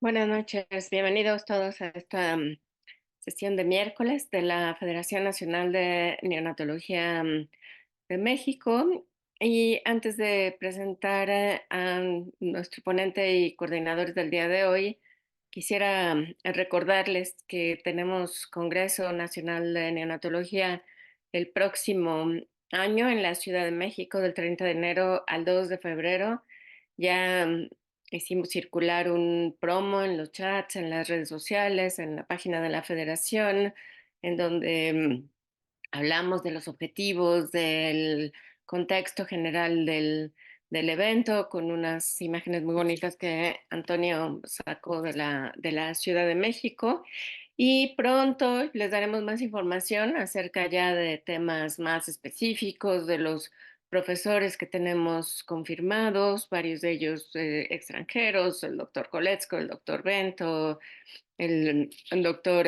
Buenas noches, bienvenidos todos a esta sesión de miércoles de la Federación Nacional de Neonatología de México. Y antes de presentar a nuestro ponente y coordinadores del día de hoy, quisiera recordarles que tenemos Congreso Nacional de Neonatología el próximo año en la Ciudad de México, del 30 de enero al 2 de febrero. Ya hicimos circular un promo en los chats, en las redes sociales, en la página de la Federación, en donde hablamos de los objetivos, del contexto general del evento, con unas imágenes muy bonitas que Antonio sacó de la Ciudad de México. Y pronto les daremos más información acerca ya de temas más específicos, de los profesores que tenemos confirmados, varios de ellos extranjeros, el doctor Koletsko, el doctor Bento, el doctor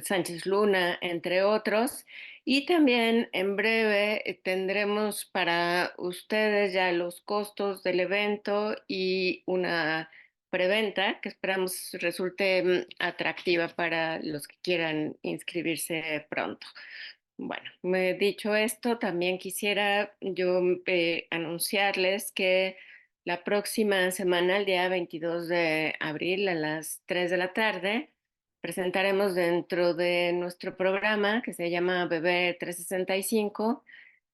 Sánchez Luna, entre otros. Y también en breve tendremos para ustedes ya los costos del evento y una preventa que esperamos resulte atractiva para los que quieran inscribirse pronto. Bueno, dicho esto, también quisiera yo anunciarles que la próxima semana, el día 22 de abril a las 3 de la tarde, presentaremos dentro de nuestro programa que se llama Bebé 365,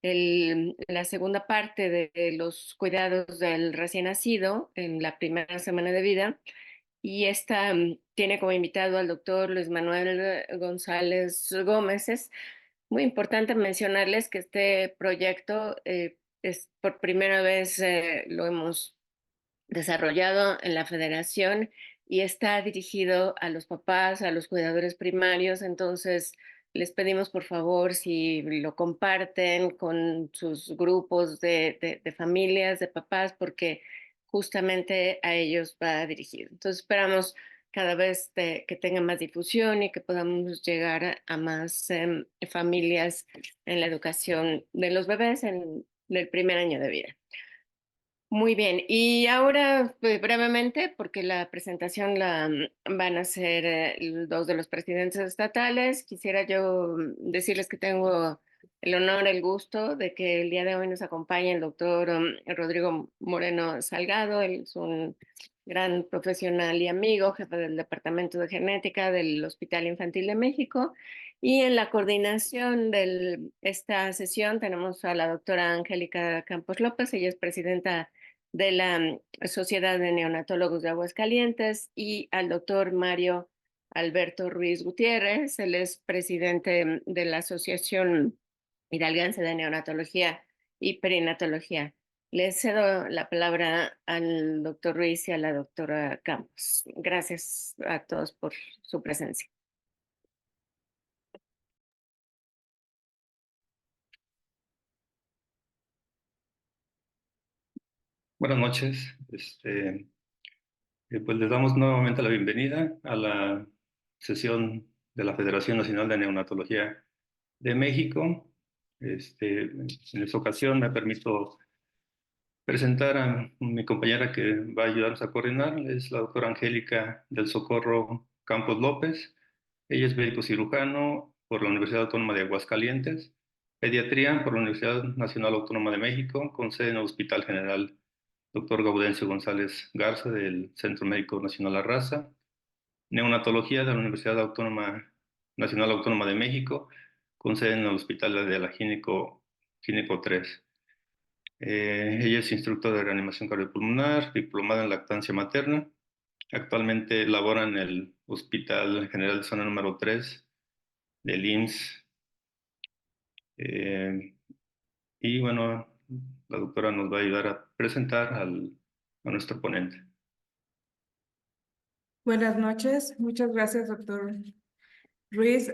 la segunda parte de los cuidados del recién nacido en la primera semana de vida. Y esta tiene como invitado al doctor Luis Manuel González Gómez. Es muy importante mencionarles que este proyecto es por primera vez lo hemos desarrollado en la federación y está dirigido a los papás, a los cuidadores primarios. Entonces, les pedimos por favor si lo comparten con sus grupos de familias, de papás, porque justamente a ellos va dirigido. Entonces, esperamos cada vez que tenga más difusión y que podamos llegar a más familias en la educación de los bebés en el primer año de vida. Muy bien, y ahora brevemente, porque la presentación la van a hacer dos de los presidentes estatales, quisiera yo decirles que tengo el honor, el gusto de que el día de hoy nos acompañe el doctor Rodrigo Moreno Salgado. Él es un gran profesional y amigo, jefe del Departamento de Genética del Hospital Infantil de México. Y en la coordinación de esta sesión tenemos a la doctora Angélica Campos López. Ella es presidenta de la Sociedad de Neonatólogos de Aguascalientes, y al doctor Mario Alberto Ruiz Gutiérrez. Él es presidente de la Asociación Hidalguense de Neonatología y Perinatología. Le cedo la palabra al doctor Ruiz y a la doctora Campos. Gracias a todos por su presencia. Buenas noches. Pues les damos nuevamente la bienvenida a la sesión de la Federación Nacional de Neonatología de México. En esta ocasión me permito presentar a mi compañera que va a ayudarnos a coordinar. Es la doctora Angélica del Socorro Campos López. Ella es médico cirujano por la Universidad Autónoma de Aguascalientes, pediatría por la Universidad Nacional Autónoma de México, con sede en el Hospital General Dr. Gaudencio González Garza del Centro Médico Nacional La Raza, neonatología de la Universidad Autónoma Nacional Autónoma de México, con sede en el Hospital de la Gineco 3. Ella es instructora de reanimación cardiopulmonar, diplomada en lactancia materna. Actualmente labora en el Hospital General de Zona número 3 del IMSS. Y bueno, la doctora nos va a ayudar a presentar a nuestro ponente. Buenas noches, muchas gracias, doctor Ruiz.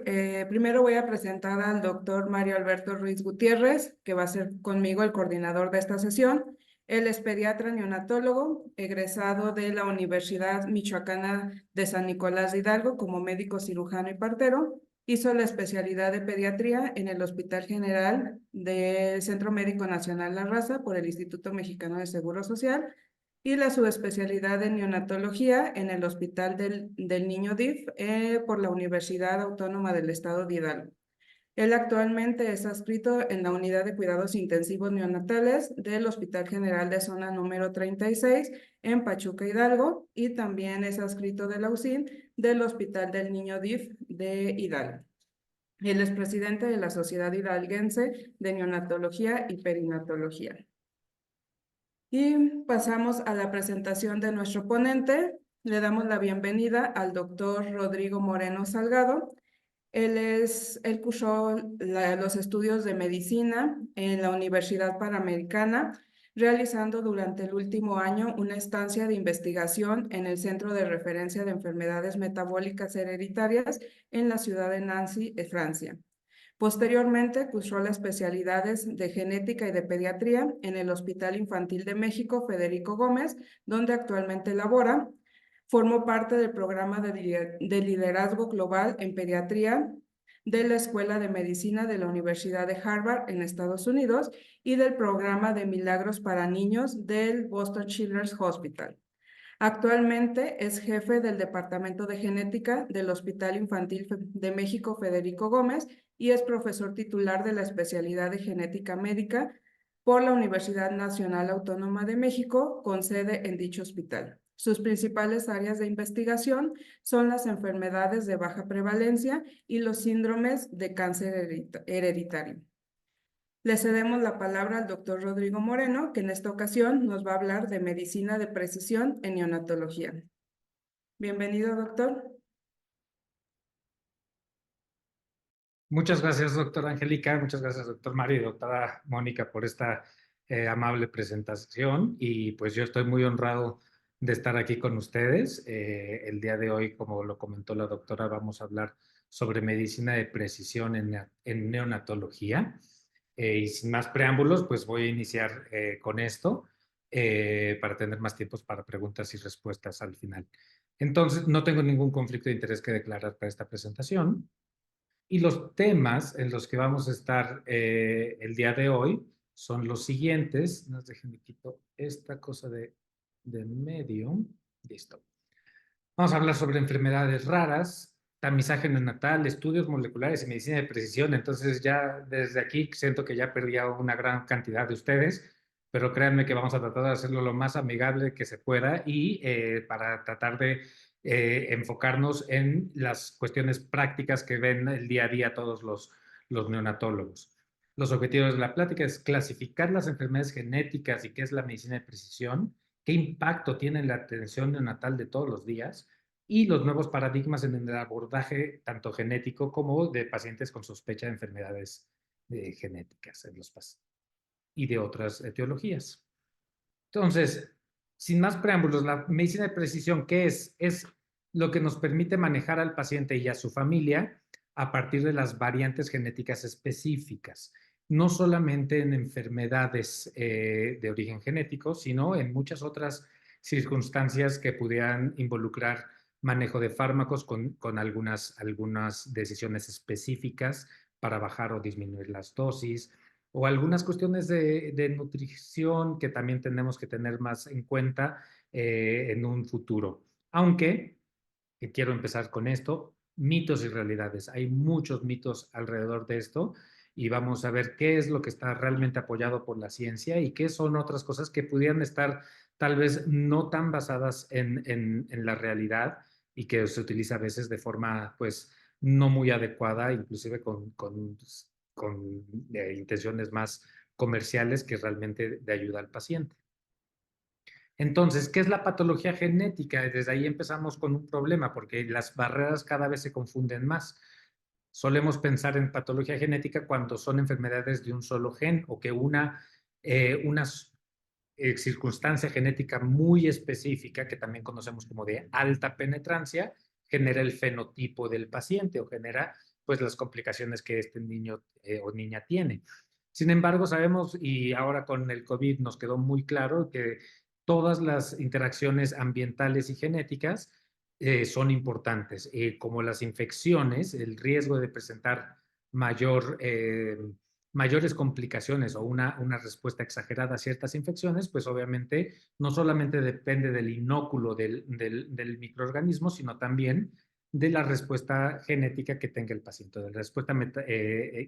Primero voy a presentar al doctor Mario Alberto Ruiz Gutiérrez, que va a ser conmigo el coordinador de esta sesión. Él es pediatra neonatólogo, egresado de la Universidad Michoacana de San Nicolás de Hidalgo como médico cirujano y partero. Hizo la especialidad de pediatría en el Hospital General del Centro Médico Nacional La Raza por el Instituto Mexicano de Seguro Social, y la subespecialidad de neonatología en el Hospital del Niño DIF por la Universidad Autónoma del Estado de Hidalgo. Él actualmente es adscrito en la Unidad de Cuidados Intensivos Neonatales del Hospital General de Zona número 36 en Pachuca, Hidalgo, y también es adscrito de la UCIN del Hospital del Niño DIF de Hidalgo. Él es presidente de la Sociedad Hidalguense de Neonatología y Perinatología. Y pasamos a la presentación de nuestro ponente. Le damos la bienvenida al doctor Rodrigo Moreno Salgado. Él cursó los estudios de medicina en la Universidad Panamericana, realizando durante el último año una estancia de investigación en el Centro de Referencia de Enfermedades Metabólicas Hereditarias en la ciudad de Nancy, Francia. Posteriormente, cursó las especialidades de genética y de pediatría en el Hospital Infantil de México Federico Gómez, donde actualmente labora. Formó parte del programa de liderazgo global en pediatría de la Escuela de Medicina de la Universidad de Harvard en Estados Unidos y del programa de milagros para niños del Boston Children's Hospital. Actualmente es jefe del Departamento de Genética del Hospital Infantil de México Federico Gómez y es profesor titular de la especialidad de genética médica por la Universidad Nacional Autónoma de México, con sede en dicho hospital. Sus principales áreas de investigación son las enfermedades de baja prevalencia y los síndromes de cáncer hereditario. Le cedemos la palabra al doctor Rodrigo Moreno, que en esta ocasión nos va a hablar de medicina de precisión en neonatología. Bienvenido, doctor. Muchas gracias, doctora Angélica. Muchas gracias, doctor Mario y doctora Mónica, por esta amable presentación. Y pues yo estoy muy honrado de estar aquí con ustedes. El día de hoy, como lo comentó la doctora, vamos a hablar sobre medicina de precisión en neonatología. Y sin más preámbulos, pues voy a iniciar con esto para tener más tiempos para preguntas y respuestas al final. Entonces, no tengo ningún conflicto de interés que declarar para esta presentación. Y los temas en los que vamos a estar el día de hoy son los siguientes. Nos déjenme quito esta cosa de medio. Listo. Vamos a hablar sobre enfermedades raras, tamizaje neonatal, estudios moleculares y medicina de precisión. Entonces ya desde aquí siento que ya perdí a una gran cantidad de ustedes, pero créanme que vamos a tratar de hacerlo lo más amigable que se pueda y para tratar de enfocarnos en las cuestiones prácticas que ven el día a día todos los neonatólogos. Los objetivos de la plática es clasificar las enfermedades genéticas y qué es la medicina de precisión, qué impacto tiene en la atención neonatal de todos los días y los nuevos paradigmas en el abordaje tanto genético como de pacientes con sospecha de enfermedades genéticas en los pacientes y de otras etiologías. Entonces, sin más preámbulos, la medicina de precisión, ¿qué es? Es lo que nos permite manejar al paciente y a su familia a partir de las variantes genéticas específicas, no solamente en enfermedades de origen genético, sino en muchas otras circunstancias que pudieran involucrar manejo de fármacos con algunas decisiones específicas para bajar o disminuir las dosis, o algunas cuestiones de nutrición que también tenemos que tener más en cuenta en un futuro. Aunque, quiero empezar con esto, mitos y realidades. Hay muchos mitos alrededor de esto y vamos a ver qué es lo que está realmente apoyado por la ciencia y qué son otras cosas que pudieran estar tal vez no tan basadas en la realidad y que se utiliza a veces de forma pues no muy adecuada, inclusive con intenciones más comerciales que realmente de ayuda al paciente. Entonces, ¿qué es la patología genética? Desde ahí empezamos con un problema porque las barreras cada vez se confunden más. Solemos pensar en patología genética cuando son enfermedades de un solo gen o que una circunstancia genética muy específica, que también conocemos como de alta penetrancia, genera el fenotipo del paciente o genera pues las complicaciones que este niño o niña tiene. Sin embargo, sabemos, y ahora con el COVID nos quedó muy claro, que todas las interacciones ambientales y genéticas son importantes, como las infecciones, el riesgo de presentar mayor mayores complicaciones o una respuesta exagerada a ciertas infecciones, pues obviamente no solamente depende del inóculo del microorganismo, sino también de la respuesta genética que tenga el paciente, de la respuesta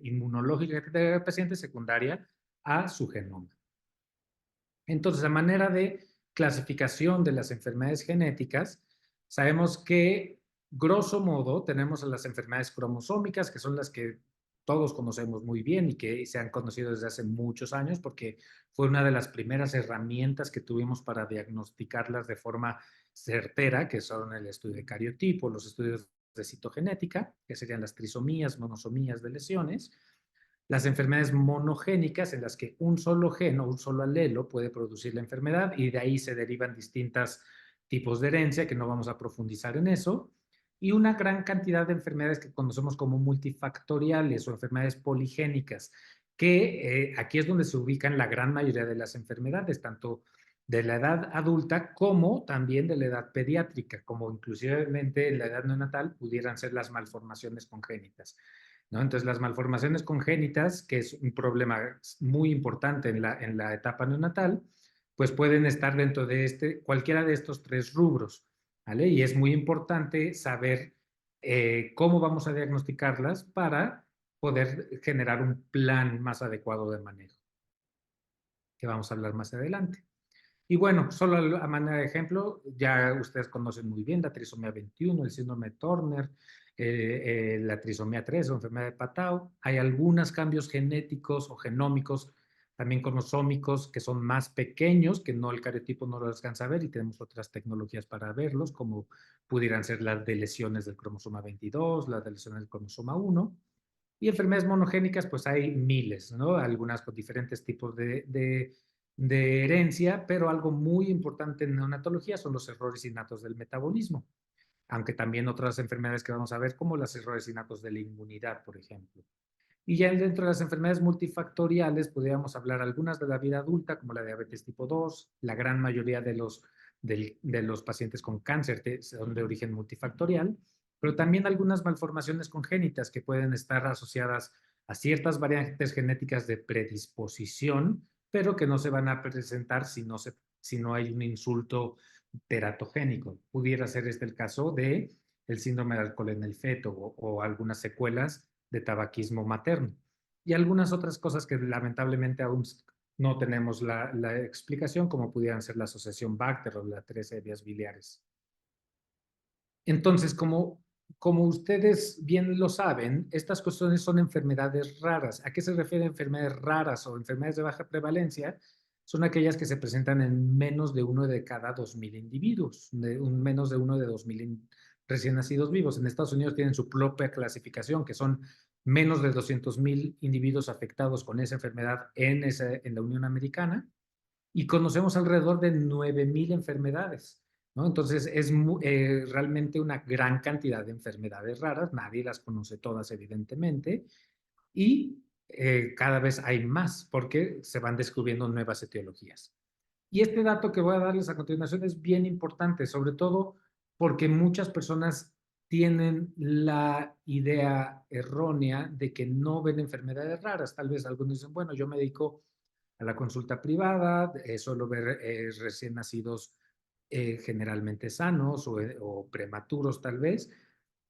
inmunológica que tenga el paciente secundaria a su genoma. Entonces, a manera de clasificación de las enfermedades genéticas, sabemos que, grosso modo, tenemos a las enfermedades cromosómicas, que son las que todos conocemos muy bien y que se han conocido desde hace muchos años, porque fue una de las primeras herramientas que tuvimos para diagnosticarlas de forma certera, que son el estudio de cariotipo, los estudios de citogenética, que serían las trisomías, monosomías de lesiones, las enfermedades monogénicas, en las que un solo gen o un solo alelo puede producir la enfermedad, y de ahí se derivan distintos tipos de herencia, que no vamos a profundizar en eso, y una gran cantidad de enfermedades que conocemos como multifactoriales o enfermedades poligénicas, que aquí es donde se ubican la gran mayoría de las enfermedades, tanto de la edad adulta como también de la edad pediátrica, como inclusivemente en la edad neonatal pudieran ser las malformaciones congénitas, ¿no? Entonces, las malformaciones congénitas, que es un problema muy importante en la etapa neonatal, pues pueden estar dentro de cualquiera de estos tres rubros, ¿vale? Y es muy importante saber cómo vamos a diagnosticarlas para poder generar un plan más adecuado de manejo, que vamos a hablar más adelante. Y bueno, solo a manera de ejemplo, ya ustedes conocen muy bien la trisomía 21, el síndrome de Turner, la trisomía 3 o enfermedad de Patau. Hay algunos cambios genéticos o genómicos, también cromosómicos, que son más pequeños, que no, el cariotipo no lo alcanza a ver, y tenemos otras tecnologías para verlos, como pudieran ser las de lesiones del cromosoma 22, las de lesiones del cromosoma 1. Y enfermedades monogénicas, pues hay miles, ¿no? Algunas con diferentes tipos de herencia, pero algo muy importante en neonatología son los errores innatos del metabolismo, aunque también otras enfermedades que vamos a ver, como los errores innatos de la inmunidad, por ejemplo. Y ya dentro de las enfermedades multifactoriales, podríamos hablar algunas de la vida adulta, como la diabetes tipo 2, la gran mayoría de los pacientes con cáncer son de origen multifactorial, pero también algunas malformaciones congénitas que pueden estar asociadas a ciertas variantes genéticas de predisposición, pero que no se van a presentar si no hay un insulto teratogénico. Pudiera ser el caso de el síndrome de alcohol en el feto o algunas secuelas de tabaquismo materno. Y algunas otras cosas que lamentablemente aún no tenemos la explicación, como pudieran ser la asociación Bacter o las 3 vías biliares. Entonces, como ustedes bien lo saben, estas cuestiones son enfermedades raras. ¿A qué se refiere enfermedades raras o enfermedades de baja prevalencia? Son aquellas que se presentan en menos de uno de cada 2,000 individuos, menos de uno de 2,000 recién nacidos vivos. En Estados Unidos tienen su propia clasificación, que son menos de 200,000 individuos afectados con esa enfermedad en la Unión Americana, y conocemos alrededor de 9,000 enfermedades, ¿no? Entonces, es realmente una gran cantidad de enfermedades raras. Nadie las conoce todas, evidentemente, y cada vez hay más porque se van descubriendo nuevas etiologías. Y este dato que voy a darles a continuación es bien importante, sobre todo porque muchas personas tienen la idea errónea de que no ven enfermedades raras. Tal vez algunos dicen, bueno, yo me dedico a la consulta privada, suelo ver recién nacidos generalmente sanos o prematuros tal vez,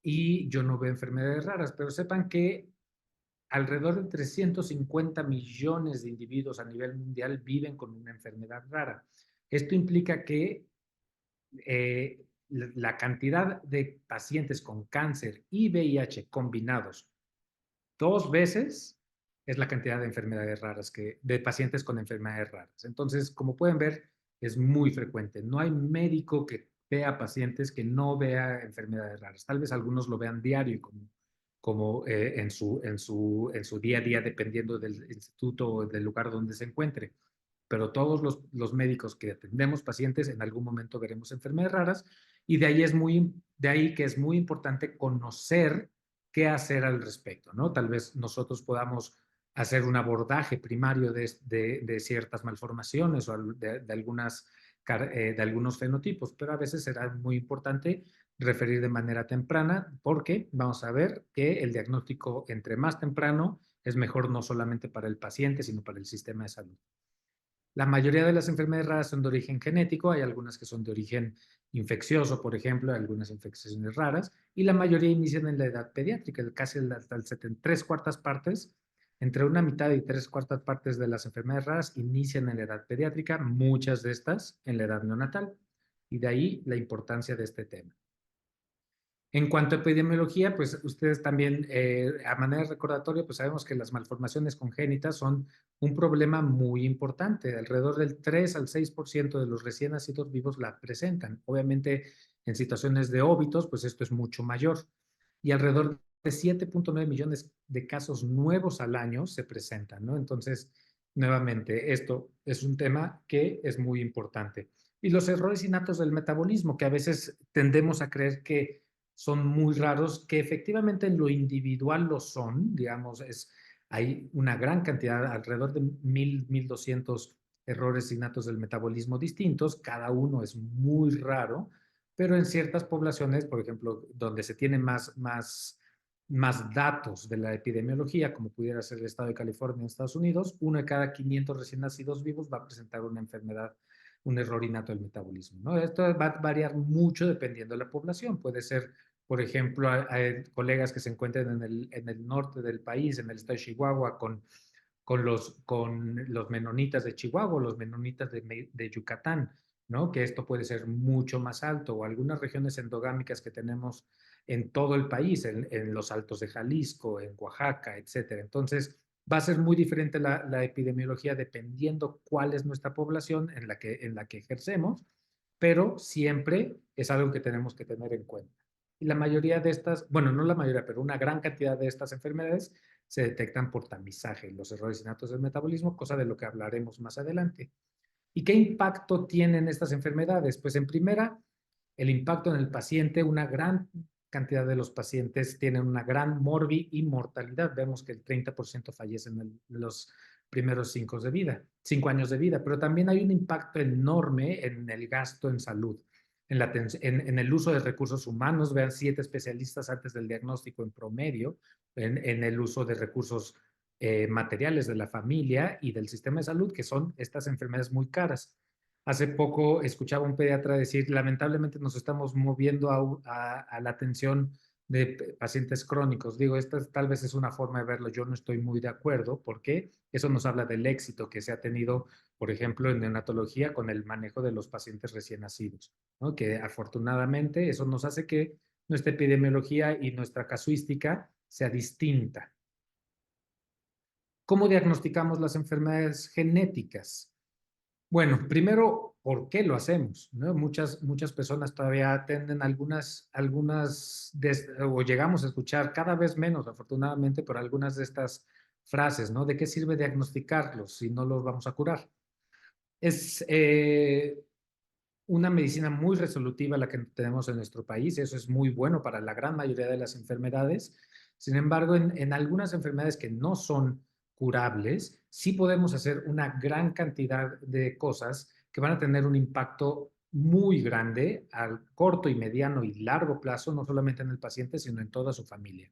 y yo no veo enfermedades raras, pero sepan que alrededor de 350 millones de individuos a nivel mundial viven con una enfermedad rara. Esto implica que la cantidad de pacientes con cáncer y VIH combinados 2 veces es la cantidad de enfermedades raras, de pacientes con enfermedades raras. Entonces, como pueden ver, es muy frecuente. No hay médico que vea pacientes que no vea enfermedades raras. Tal vez algunos lo vean diario, como en su día a día, dependiendo del instituto o del lugar donde se encuentre. Pero todos los médicos que atendemos pacientes, en algún momento veremos enfermedades raras, y de ahí que es muy importante conocer qué hacer al respecto, ¿no? Tal vez nosotros podamos hacer un abordaje primario de ciertas malformaciones o de algunos fenotipos, pero a veces será muy importante referir de manera temprana, porque vamos a ver que el diagnóstico entre más temprano es mejor no solamente para el paciente, sino para el sistema de salud. La mayoría de las enfermedades raras son de origen genético, hay algunas que son de origen infeccioso, por ejemplo, algunas infecciones raras, y la mayoría inician en la edad pediátrica, casi hasta el 3/4 partes, entre una mitad y 3/4 partes de las enfermedades raras inician en la edad pediátrica, muchas de estas en la edad neonatal, y de ahí la importancia de este tema. En cuanto a epidemiología, pues ustedes también, a manera de recordatorio, pues sabemos que las malformaciones congénitas son un problema muy importante. Alrededor del 3 al 6% de los recién nacidos vivos la presentan. Obviamente, en situaciones de óbitos, pues esto es mucho mayor. Y alrededor de 7.9 millones de casos nuevos al año se presentan, ¿no? Entonces, nuevamente, esto es un tema que es muy importante. Y los errores innatos del metabolismo, que a veces tendemos a creer que son muy raros, que efectivamente en lo individual lo son, digamos, hay una gran cantidad, alrededor de 1,200 errores innatos del metabolismo distintos, cada uno es muy raro, pero en ciertas poblaciones, por ejemplo, donde se tiene más datos de la epidemiología, como pudiera ser el estado de California en Estados Unidos, 1 de cada 500 recién nacidos vivos va a presentar una enfermedad, un error innato del metabolismo, ¿no? Esto va a variar mucho dependiendo de la población. Puede ser, por ejemplo, hay colegas que se encuentran en el norte del país, en el estado de Chihuahua, con los menonitas de Chihuahua, los menonitas de Yucatán, ¿no? Que esto puede ser mucho más alto, o algunas regiones endogámicas que tenemos en todo el país, en los altos de Jalisco, en Oaxaca, etcétera. Entonces, va a ser muy diferente la epidemiología dependiendo cuál es nuestra población en la que ejercemos, pero siempre es algo que tenemos que tener en cuenta. Y la mayoría de estas, bueno, no la mayoría, pero una gran cantidad de estas enfermedades se detectan por tamizaje, los errores innatos del metabolismo, cosa de lo que hablaremos más adelante. ¿Y qué impacto tienen estas enfermedades? Pues en primera, el impacto en el paciente, una gran cantidad de los pacientes tienen una gran morbi y mortalidad. Vemos que el 30% fallecen en los primeros 5 años de vida, pero también hay un impacto enorme en el gasto en salud, en el uso de recursos humanos. Vean, 7 especialistas antes del diagnóstico en promedio, en el uso de recursos materiales de la familia y del sistema de salud, que son estas enfermedades muy caras. Hace poco escuchaba un pediatra decir, lamentablemente nos estamos moviendo a la atención de pacientes crónicos. Digo, esta tal vez es una forma de verlo, yo no estoy muy de acuerdo, porque eso nos habla del éxito que se ha tenido, por ejemplo, en neonatología con el manejo de los pacientes recién nacidos, ¿no? Que afortunadamente eso nos hace que nuestra epidemiología y nuestra casuística sea distinta. ¿Cómo diagnosticamos las enfermedades genéticas? Bueno, primero, ¿por qué lo hacemos? ¿No? Muchas personas todavía tienen o llegamos a escuchar cada vez menos, afortunadamente, por algunas de estas frases, ¿no? ¿De qué sirve diagnosticarlos si no los vamos a curar? Es una medicina muy resolutiva la que tenemos en nuestro país, eso es muy bueno para la gran mayoría de las enfermedades. Sin embargo, en algunas enfermedades que no son curables, sí podemos hacer una gran cantidad de cosas que van a tener un impacto muy grande al corto y mediano y largo plazo, no solamente en el paciente, sino en toda su familia.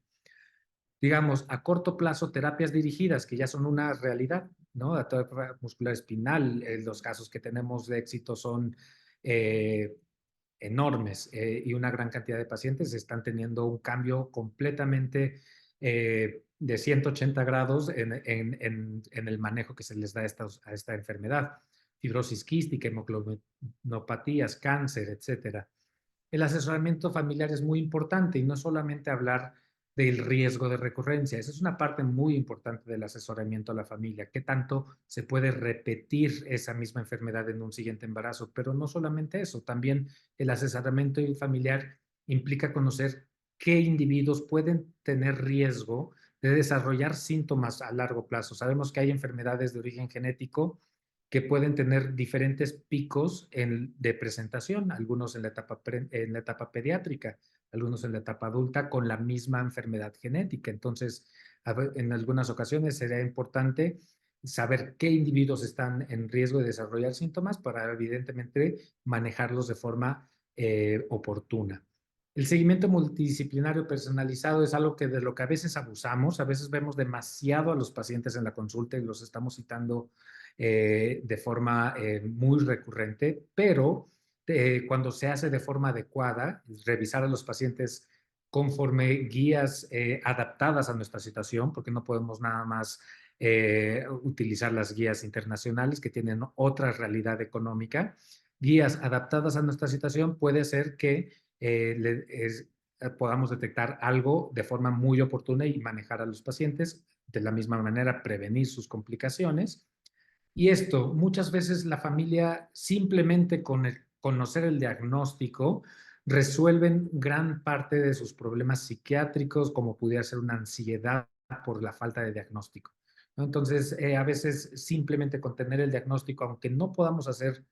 Digamos, a corto plazo, terapias dirigidas, que ya son una realidad, ¿no? La terapia muscular espinal, los casos que tenemos de éxito son enormes, y una gran cantidad de pacientes están teniendo un cambio completamente de 180 grados en el manejo que se les da a esta enfermedad. Fibrosis quística, hemoglobinopatías, cáncer, etcétera. El asesoramiento familiar es muy importante y no solamente hablar del riesgo de recurrencia. Esa es una parte muy importante del asesoramiento a la familia. ¿Qué tanto se puede repetir esa misma enfermedad en un siguiente embarazo? Pero no solamente eso, también el asesoramiento familiar implica conocer qué individuos pueden tener riesgo de desarrollar síntomas a largo plazo. Sabemos que hay enfermedades de origen genético que pueden tener diferentes picos de presentación, algunos en la etapa pediátrica, algunos en la etapa adulta con la misma enfermedad genética. Entonces, en algunas ocasiones sería importante saber qué individuos están en riesgo de desarrollar síntomas para, evidentemente, manejarlos de forma oportuna. El seguimiento multidisciplinario personalizado es algo de lo que a veces abusamos, a veces vemos demasiado a los pacientes en la consulta y los estamos citando de forma muy recurrente, pero cuando se hace de forma adecuada, revisar a los pacientes conforme guías adaptadas a nuestra situación, porque no podemos nada más utilizar las guías internacionales que tienen otra realidad económica. Guías adaptadas a nuestra situación puede ser que podamos detectar algo de forma muy oportuna y manejar a los pacientes de la misma manera, prevenir sus complicaciones. Y esto, muchas veces la familia simplemente con conocer el diagnóstico resuelven gran parte de sus problemas psiquiátricos, como pudiera ser una ansiedad por la falta de diagnóstico, ¿no? Entonces, a veces simplemente con tener el diagnóstico, aunque no podamos hacer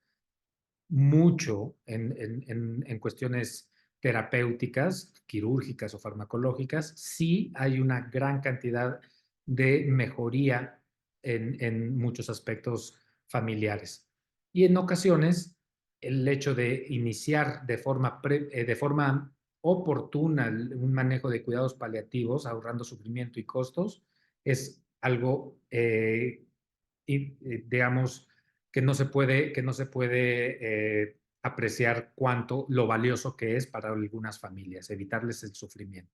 mucho en cuestiones terapéuticas, quirúrgicas o farmacológicas, sí hay una gran cantidad de mejoría en muchos aspectos familiares. Y en ocasiones, el hecho de iniciar de forma oportuna un manejo de cuidados paliativos, ahorrando sufrimiento y costos, es algo, digamos, que no se puede apreciar lo valioso que es para algunas familias, evitarles el sufrimiento.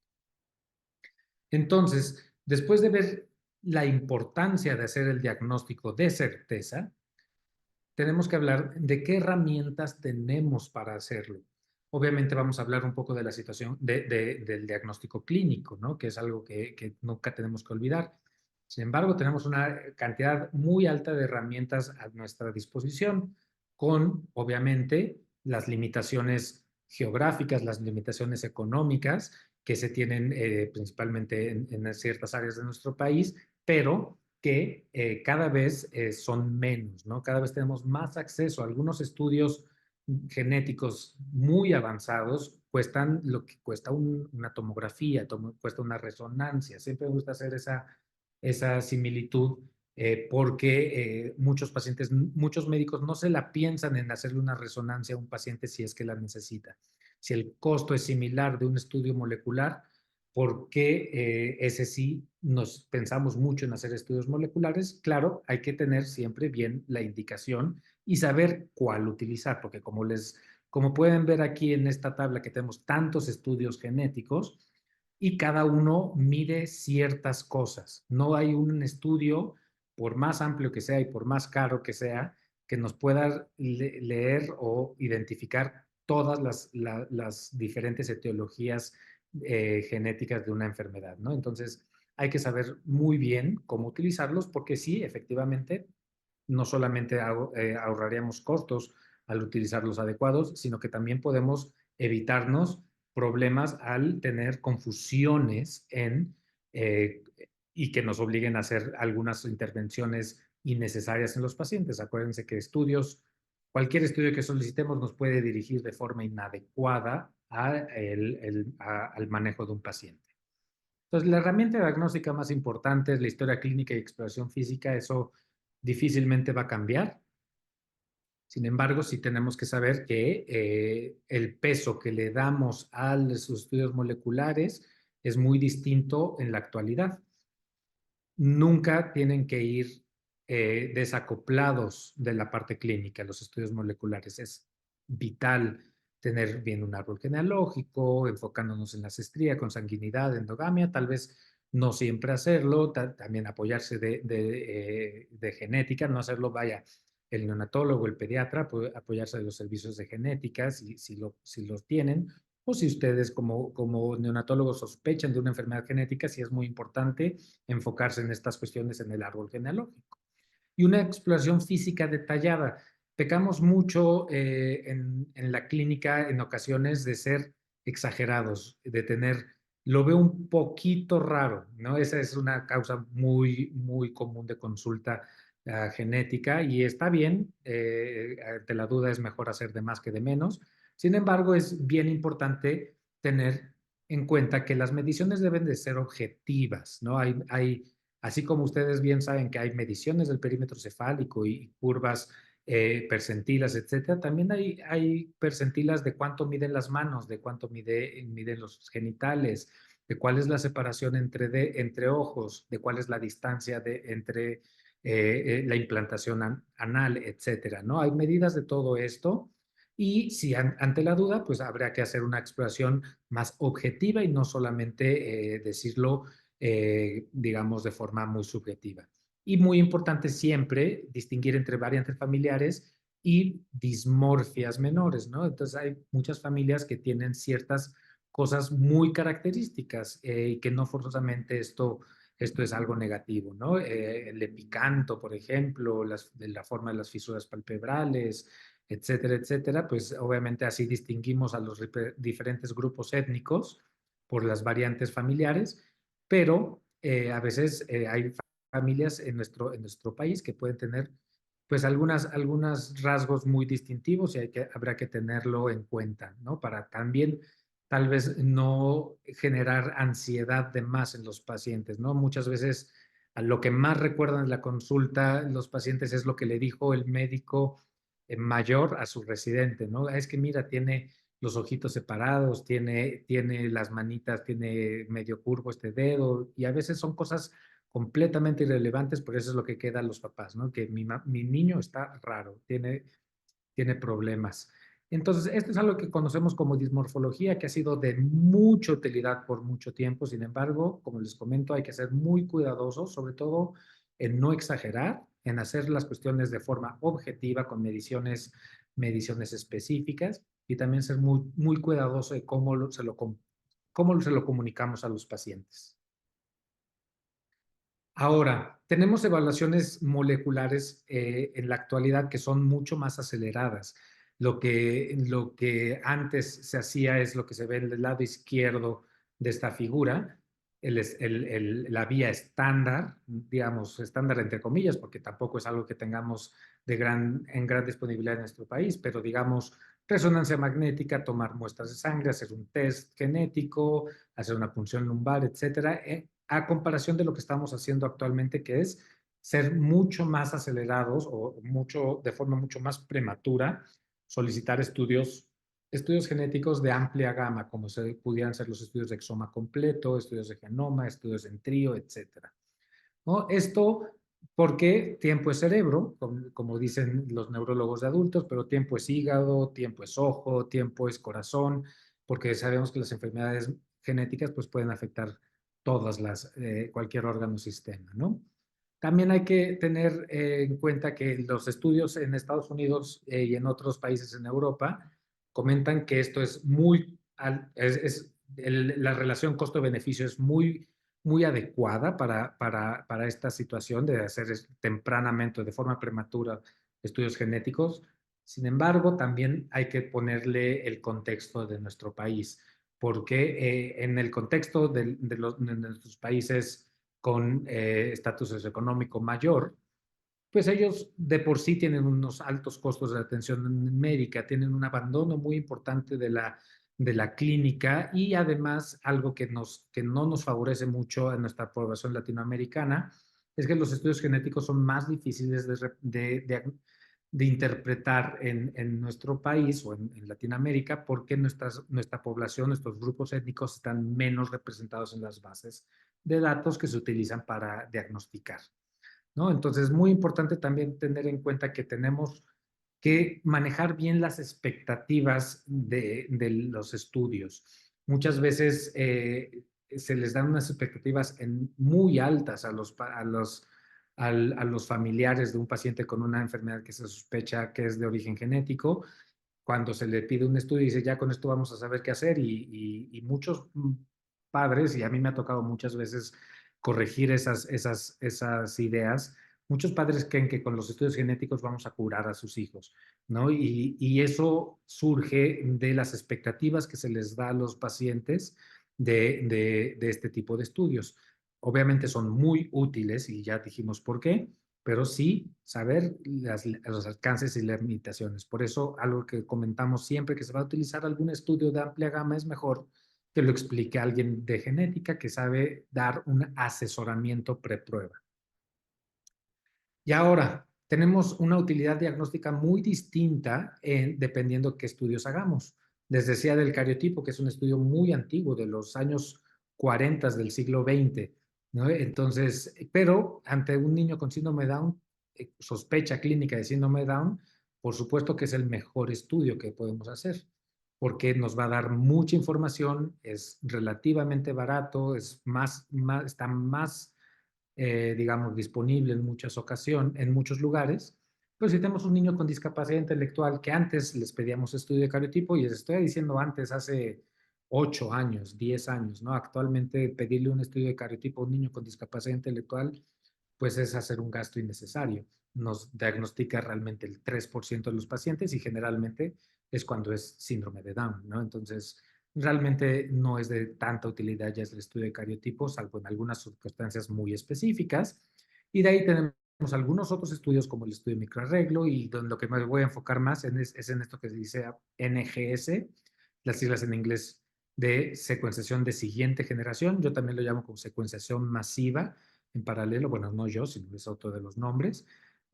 Entonces, después de ver la importancia de hacer el diagnóstico de certeza, tenemos que hablar de qué herramientas tenemos para hacerlo. Obviamente vamos a hablar un poco de la situación del diagnóstico clínico, ¿no? Que es algo que nunca tenemos que olvidar. Sin embargo, tenemos una cantidad muy alta de herramientas a nuestra disposición, con, obviamente, las limitaciones geográficas, las limitaciones económicas que se tienen principalmente en ciertas áreas de nuestro país, pero que cada vez son menos, ¿no? Cada vez tenemos más acceso a algunos estudios genéticos muy avanzados, cuestan lo que cuesta una tomografía, cuesta una resonancia. Siempre me gusta hacer esa similitud porque muchos médicos no se la piensan en hacerle una resonancia a un paciente si es que la necesita. Si el costo es similar de un estudio molecular, porque ese sí nos pensamos mucho en hacer estudios moleculares. Claro, hay que tener siempre bien la indicación y saber cuál utilizar, porque como pueden ver aquí en esta tabla que tenemos tantos estudios genéticos y cada uno mide ciertas cosas. No hay un estudio, por más amplio que sea y por más caro que sea, que nos pueda leer o identificar todas las diferentes etiologías genéticas de una enfermedad, ¿no? Entonces, hay que saber muy bien cómo utilizarlos porque sí, efectivamente, no solamente ahorraríamos costos al utilizarlos adecuados, sino que también podemos evitarnos problemas al tener confusiones y que nos obliguen a hacer algunas intervenciones innecesarias en los pacientes. Acuérdense que cualquier estudio que solicitemos nos puede dirigir de forma inadecuada al manejo de un paciente. Entonces, la herramienta diagnóstica más importante es la historia clínica y exploración física. Eso difícilmente va a cambiar. Sin embargo, sí tenemos que saber que el peso que le damos a los estudios moleculares es muy distinto en la actualidad. Nunca tienen que ir desacoplados de la parte clínica, los estudios moleculares. Es vital tener bien un árbol genealógico, enfocándonos en la cestría, consanguinidad, endogamia, tal vez no siempre hacerlo, también apoyarse de genética, no hacerlo, vaya, el neonatólogo, el pediatra, puede apoyarse de los servicios de genética si los tienen, o si ustedes como neonatólogos sospechan de una enfermedad genética, sí es muy importante enfocarse en estas cuestiones en el árbol genealógico. Y una exploración física detallada. Pecamos mucho en la clínica en ocasiones de ser exagerados, lo veo un poquito raro, ¿no? Esa es una causa muy, muy común de consulta genética y está bien, ante la duda es mejor hacer de más que de menos. Sin embargo, es bien importante tener en cuenta que las mediciones deben de ser objetivas, ¿no? Así como ustedes bien saben que hay mediciones del perímetro cefálico y curvas percentilas, etcétera. También hay percentilas de cuánto miden las manos, de cuánto miden los genitales, de cuál es la separación entre ojos, de cuál es la distancia entre la implantación anal, etcétera, ¿no? Hay medidas de todo esto y si ante la duda, pues habrá que hacer una exploración más objetiva y no solamente decirlo, digamos, de forma muy subjetiva. Y muy importante siempre distinguir entre variantes familiares y dismorfias menores, ¿no? Entonces hay muchas familias que tienen ciertas cosas muy características y que no forzosamente esto es algo negativo, ¿no? El epicanto, por ejemplo, la forma de las fisuras palpebrales, etcétera, etcétera, pues obviamente así distinguimos a los diferentes grupos étnicos por las variantes familiares, pero a veces hay familias en nuestro país que pueden tener pues algunos rasgos muy distintivos y habrá que tenerlo en cuenta, ¿no? Para también tal vez no generar ansiedad de más en los pacientes, ¿no? Muchas veces a lo que más recuerdan en la consulta los pacientes es lo que le dijo el médico mayor a su residente, ¿no? Es que mira, tiene los ojitos separados, tiene las manitas, tiene medio curvo este dedo, y a veces son cosas completamente irrelevantes, pero eso es lo que queda a los papás, ¿no? Que mi niño está raro, tiene problemas. Entonces, esto es algo que conocemos como dismorfología, que ha sido de mucha utilidad por mucho tiempo. Sin embargo, como les comento, hay que ser muy cuidadosos, sobre todo en no exagerar, en hacer las cuestiones de forma objetiva, con mediciones específicas, y también ser muy cuidadoso de cómo se lo comunicamos a los pacientes. Ahora, tenemos evaluaciones moleculares en la actualidad que son mucho más aceleradas. Lo que antes se hacía es lo que se ve en el lado izquierdo de esta figura, la vía estándar, digamos, estándar entre comillas, porque tampoco es algo que tengamos en gran disponibilidad en nuestro país, pero digamos, resonancia magnética, tomar muestras de sangre, hacer un test genético, hacer una punción lumbar, etcétera, a comparación de lo que estamos haciendo actualmente, que es ser mucho más acelerados o de forma mucho más prematura, solicitar estudios genéticos de amplia gama, como pudieran ser los estudios de exoma completo, estudios de genoma, estudios en trío, etcétera, ¿no? Esto porque tiempo es cerebro, como dicen los neurólogos de adultos, pero tiempo es hígado, tiempo es ojo, tiempo es corazón, porque sabemos que las enfermedades genéticas pues pueden afectar cualquier órgano o sistema, ¿no? También hay que tener en cuenta que los estudios en Estados Unidos y en otros países en Europa comentan que esto es la relación costo-beneficio es muy adecuada para esta situación de hacer tempranamente, de forma prematura, estudios genéticos. Sin embargo, también hay que ponerle el contexto de nuestro país, porque en el contexto de nuestros países con estatus socioeconómico mayor, pues ellos de por sí tienen unos altos costos de atención médica, tienen un abandono muy importante de la clínica y además algo que no nos favorece mucho en nuestra población latinoamericana es que los estudios genéticos son más difíciles de interpretar en nuestro país o en Latinoamérica porque nuestra población, nuestros grupos étnicos están menos representados en las bases de datos que se utilizan para diagnosticar, ¿no? Entonces, es muy importante también tener en cuenta que tenemos que manejar bien las expectativas de los estudios. Muchas veces se les dan unas expectativas muy altas a los familiares de un paciente con una enfermedad que se sospecha que es de origen genético. Cuando se le pide un estudio y dice, ya con esto vamos a saber qué hacer, y muchos padres, y a mí me ha tocado muchas veces corregir esas ideas, muchos padres creen que con los estudios genéticos vamos a curar a sus hijos, ¿no? Y eso surge de las expectativas que se les da a los pacientes de este tipo de estudios. Obviamente son muy útiles y ya dijimos por qué, pero sí saber los alcances y las limitaciones. Por eso, algo que comentamos siempre, que se va a utilizar algún estudio de amplia gama, es mejor que lo explique alguien de genética que sabe dar un asesoramiento preprueba. Y ahora, tenemos una utilidad diagnóstica muy distinta dependiendo qué estudios hagamos. Les decía del cariotipo, que es un estudio muy antiguo, de los años 40 del siglo XX, ¿no? Entonces, pero ante un niño con síndrome de Down, sospecha clínica de síndrome de Down, por supuesto que es el mejor estudio que podemos hacer, porque nos va a dar mucha información, es relativamente barato, está más digamos, disponible en muchas ocasiones, en muchos lugares. Pero si tenemos un niño con discapacidad intelectual que antes les pedíamos estudio de cariotipo, y les estoy diciendo antes, hace 8 años, 10 años, ¿no? Actualmente pedirle un estudio de cariotipo a un niño con discapacidad intelectual, pues es hacer un gasto innecesario. Nos diagnostica realmente el 3% de los pacientes y generalmente es cuando es síndrome de Down, ¿no? Entonces, realmente no es de tanta utilidad ya es el estudio de cariotipos, salvo en algunas circunstancias muy específicas. Y de ahí tenemos algunos otros estudios como el estudio de microarreglo y donde lo que me voy a enfocar más es en esto que se dice NGS, las siglas en inglés de secuenciación de siguiente generación. Yo también lo llamo como secuenciación masiva en paralelo, bueno, no yo, sino es otro de los nombres.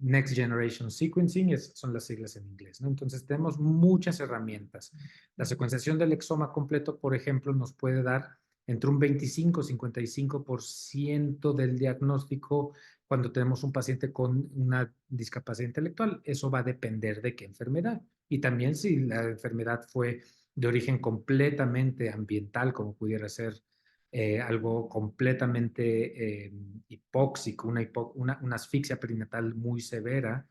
Next Generation Sequencing son las siglas en inglés, ¿no? Entonces tenemos muchas herramientas. La secuenciación del exoma completo, por ejemplo, nos puede dar entre un 25 y 55% del diagnóstico cuando tenemos un paciente con una discapacidad intelectual. Eso va a depender de qué enfermedad. Y también si la enfermedad fue de origen completamente ambiental, como pudiera ser algo completamente hipóxico, una asfixia perinatal muy severa,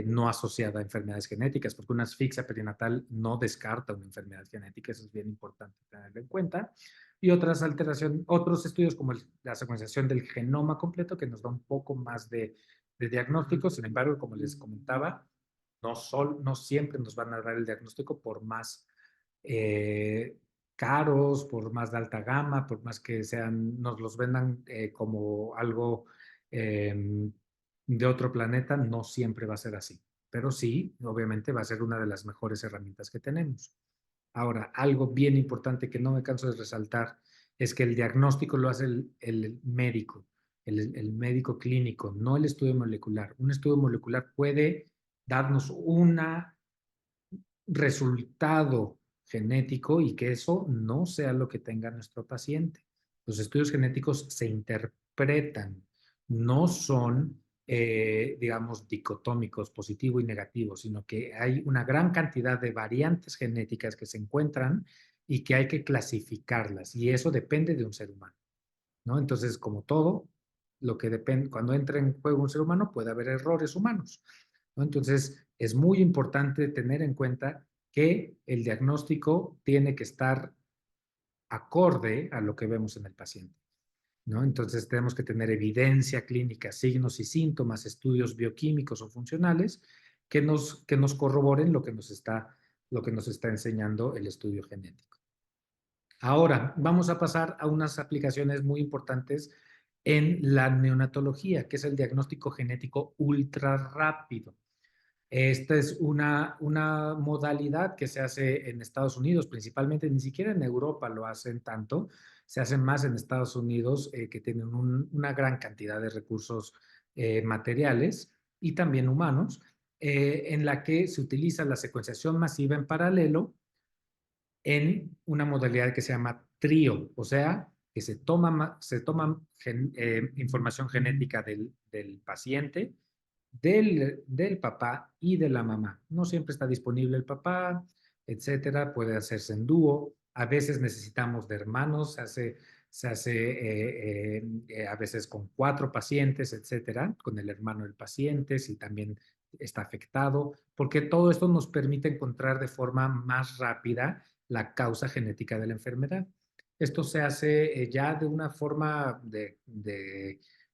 no asociada a enfermedades genéticas, porque una asfixia perinatal no descarta una enfermedad genética, eso es bien importante tenerlo en cuenta. Y otras alteraciones, otros estudios como la secuenciación del genoma completo, que nos da un poco más de diagnóstico. Sin embargo, como les comentaba, no siempre nos van a dar el diagnóstico por más caros, por más de alta gama, por más que nos los vendan como algo de otro planeta, no siempre va a ser así. Pero sí, obviamente va a ser una de las mejores herramientas que tenemos. Ahora, algo bien importante que no me canso de resaltar es que el diagnóstico lo hace el médico, el médico clínico, no el estudio molecular. Un estudio molecular puede darnos un resultado genético y que eso no sea lo que tenga nuestro paciente. Los estudios genéticos se interpretan, no son, digamos, dicotómicos, positivo y negativo, sino que hay una gran cantidad de variantes genéticas que se encuentran y que hay que clasificarlas, y eso depende de un ser humano, ¿no? Entonces, como todo, lo que depende, cuando entra en juego un ser humano, puede haber errores humanos, ¿no? Entonces, es muy importante tener en cuenta que el diagnóstico tiene que estar acorde a lo que vemos en el paciente, ¿no? Entonces, tenemos que tener evidencia clínica, signos y síntomas, estudios bioquímicos o funcionales que nos corroboren lo que nos está enseñando el estudio genético. Ahora, vamos a pasar a unas aplicaciones muy importantes en la neonatología, que es el diagnóstico genético ultra rápido. Esta es una modalidad que se hace en Estados Unidos, principalmente, ni siquiera en Europa lo hacen tanto, se hacen más en Estados Unidos, que tienen una gran cantidad de recursos materiales y también humanos, en la que se utiliza la secuenciación masiva en paralelo en una modalidad que se llama trío, o sea, que se toma información genética del paciente, del papá y de la mamá. No siempre está disponible el papá, etcétera, puede hacerse en dúo, a veces necesitamos de hermanos, se hace a veces con 4 pacientes, etcétera, con el hermano del paciente, si también está afectado, porque todo esto nos permite encontrar de forma más rápida la causa genética de la enfermedad. Esto se hace ya de una forma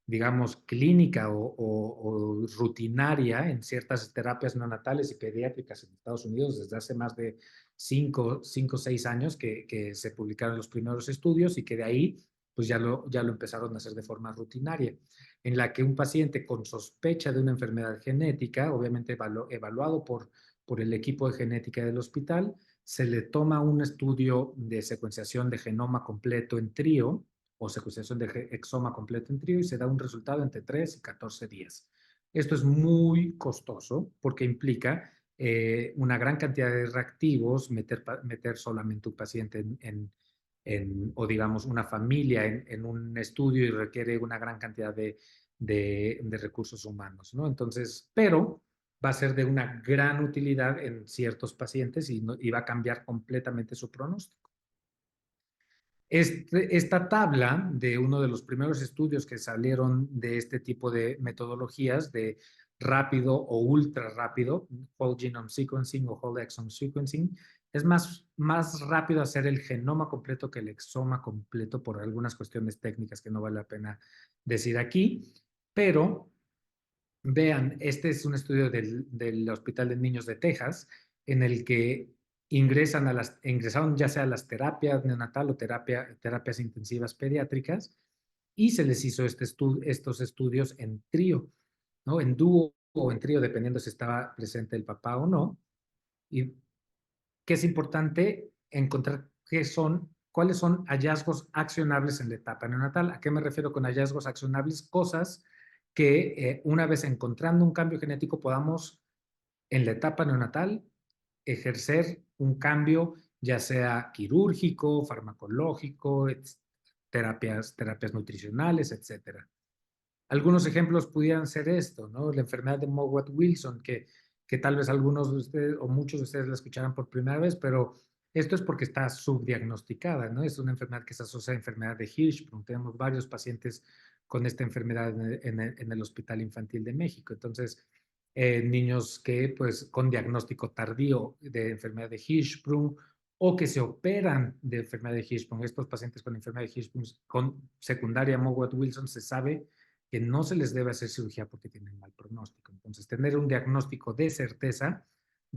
digamos, clínica o rutinaria en ciertas terapias neonatales y pediátricas en Estados Unidos desde hace más de 5 o 6 años que se publicaron los primeros estudios, y que de ahí pues ya lo empezaron a hacer de forma rutinaria, en la que un paciente con sospecha de una enfermedad genética, obviamente evaluado por el equipo de genética del hospital, se le toma un estudio de secuenciación de genoma completo en trío o secuenciación de exoma completo en trío y se da un resultado entre 3 y 14 días. Esto es muy costoso porque implica una gran cantidad de reactivos, meter solamente un paciente o digamos una familia en un estudio y requiere una gran cantidad de recursos humanos, ¿no? Entonces, pero va a ser de una gran utilidad en ciertos pacientes y va a cambiar completamente su pronóstico. Esta tabla de uno de los primeros estudios que salieron de este tipo de metodologías de rápido o ultra rápido, whole genome sequencing o whole exome sequencing, es más rápido hacer el genoma completo que el exoma completo por algunas cuestiones técnicas que no vale la pena decir aquí, pero vean, este es un estudio del Hospital de Niños de Texas en el que ingresaron ya sea a las terapias neonatal o terapias intensivas pediátricas y se les hizo estos estudios en trío, ¿no? En dúo o en trío, dependiendo si estaba presente el papá o no. Y que es importante encontrar cuáles son hallazgos accionables en la etapa neonatal. ¿A qué me refiero con hallazgos accionables? Cosas que una vez encontrando un cambio genético podamos en la etapa neonatal ejercer un cambio ya sea quirúrgico, farmacológico, terapias nutricionales, etcétera. Algunos ejemplos pudieran ser esto, ¿no? La enfermedad de Mowat-Wilson, que tal vez algunos de ustedes o muchos de ustedes la escucharan por primera vez, pero esto es porque está subdiagnosticada, ¿no? Es una enfermedad que se asocia a enfermedad de Hirschsprung. Tenemos varios pacientes con esta enfermedad en el Hospital Infantil de México. Entonces, niños que, pues, con diagnóstico tardío de enfermedad de Hirschsprung o que se operan de enfermedad de Hirschsprung. Estos pacientes con enfermedad de Hirschsprung con secundaria Mowat-Wilson se sabe que no se les debe hacer cirugía porque tienen mal pronóstico. Entonces, tener un diagnóstico de certeza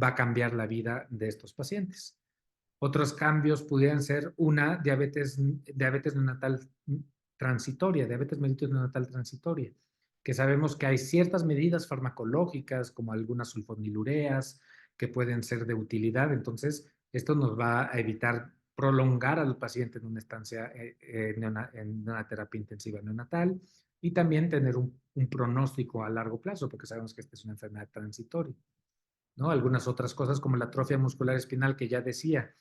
va a cambiar la vida de estos pacientes. Otros cambios pudieran ser una diabetes neonatal transitoria, diabetes mellitus neonatal transitoria, que sabemos que hay ciertas medidas farmacológicas, como algunas sulfonilureas, que pueden ser de utilidad. Entonces, esto nos va a evitar prolongar al paciente en una estancia en una terapia intensiva neonatal y también tener un pronóstico a largo plazo, porque sabemos que esta es una enfermedad transitoria, ¿no? Algunas otras cosas como la atrofia muscular espinal que ya decía,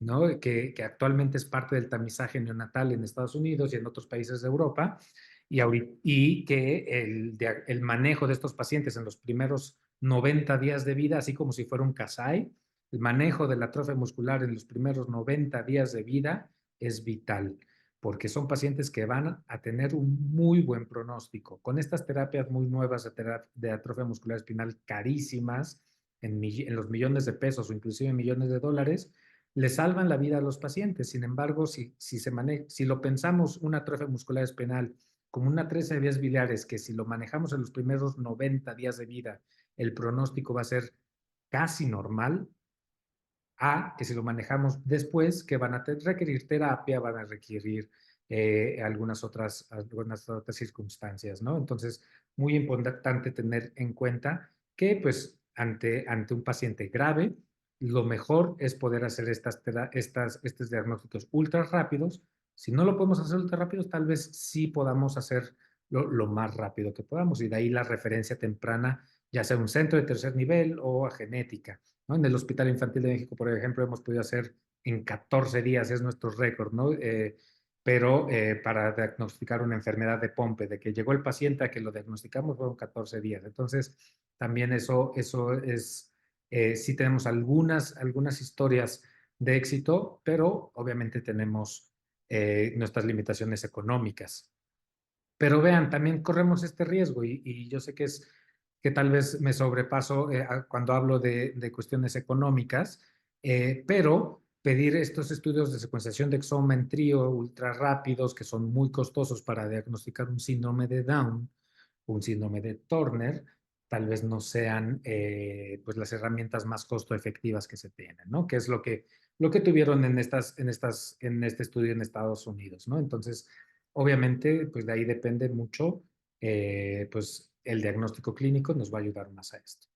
¿no? Que actualmente es parte del tamizaje neonatal en Estados Unidos y en otros países de Europa, y que el manejo de estos pacientes en los primeros 90 días de vida, así como si fuera un CASAI, el manejo de la atrofia muscular en los primeros 90 días de vida es vital, porque son pacientes que van a tener un muy buen pronóstico. Con estas terapias muy nuevas de atrofia muscular espinal carísimas, en los millones de pesos o inclusive millones de dólares, le salvan la vida a los pacientes. Sin embargo, si lo pensamos una atrofia muscular espinal como una atresia de vías biliares, que si lo manejamos en los primeros 90 días de vida, el pronóstico va a ser casi normal, a que si lo manejamos después, que van a requerir terapia, van a requerir algunas otras circunstancias, ¿no? Entonces, muy importante tener en cuenta que, pues, ante un paciente grave, lo mejor es poder hacer estos diagnósticos ultra rápidos. Si no lo podemos hacer ultra rápidos, tal vez sí podamos hacer lo más rápido que podamos, y de ahí la referencia temprana, ya sea un centro de tercer nivel o a genética, ¿no? En el Hospital Infantil de México, por ejemplo, hemos podido hacer en 14 días, es nuestro récord, ¿no? Pero para diagnosticar una enfermedad de Pompe, de que llegó el paciente a que lo diagnosticamos, fueron 14 días. Entonces, también eso es, sí tenemos algunas historias de éxito, pero obviamente tenemos nuestras limitaciones económicas. Pero vean, también corremos este riesgo y yo sé que tal vez me sobrepaso cuando hablo de cuestiones económicas, pero pedir estos estudios de secuenciación de exoma en trío ultra rápidos, que son muy costosos para diagnosticar un síndrome de Down, un síndrome de Turner, tal vez no sean pues las herramientas más costo efectivas que se tienen, ¿no? Que es lo que tuvieron en este estudio en Estados Unidos, ¿no? Entonces, obviamente, pues de ahí depende mucho, pues el diagnóstico clínico nos va a ayudar más a esto.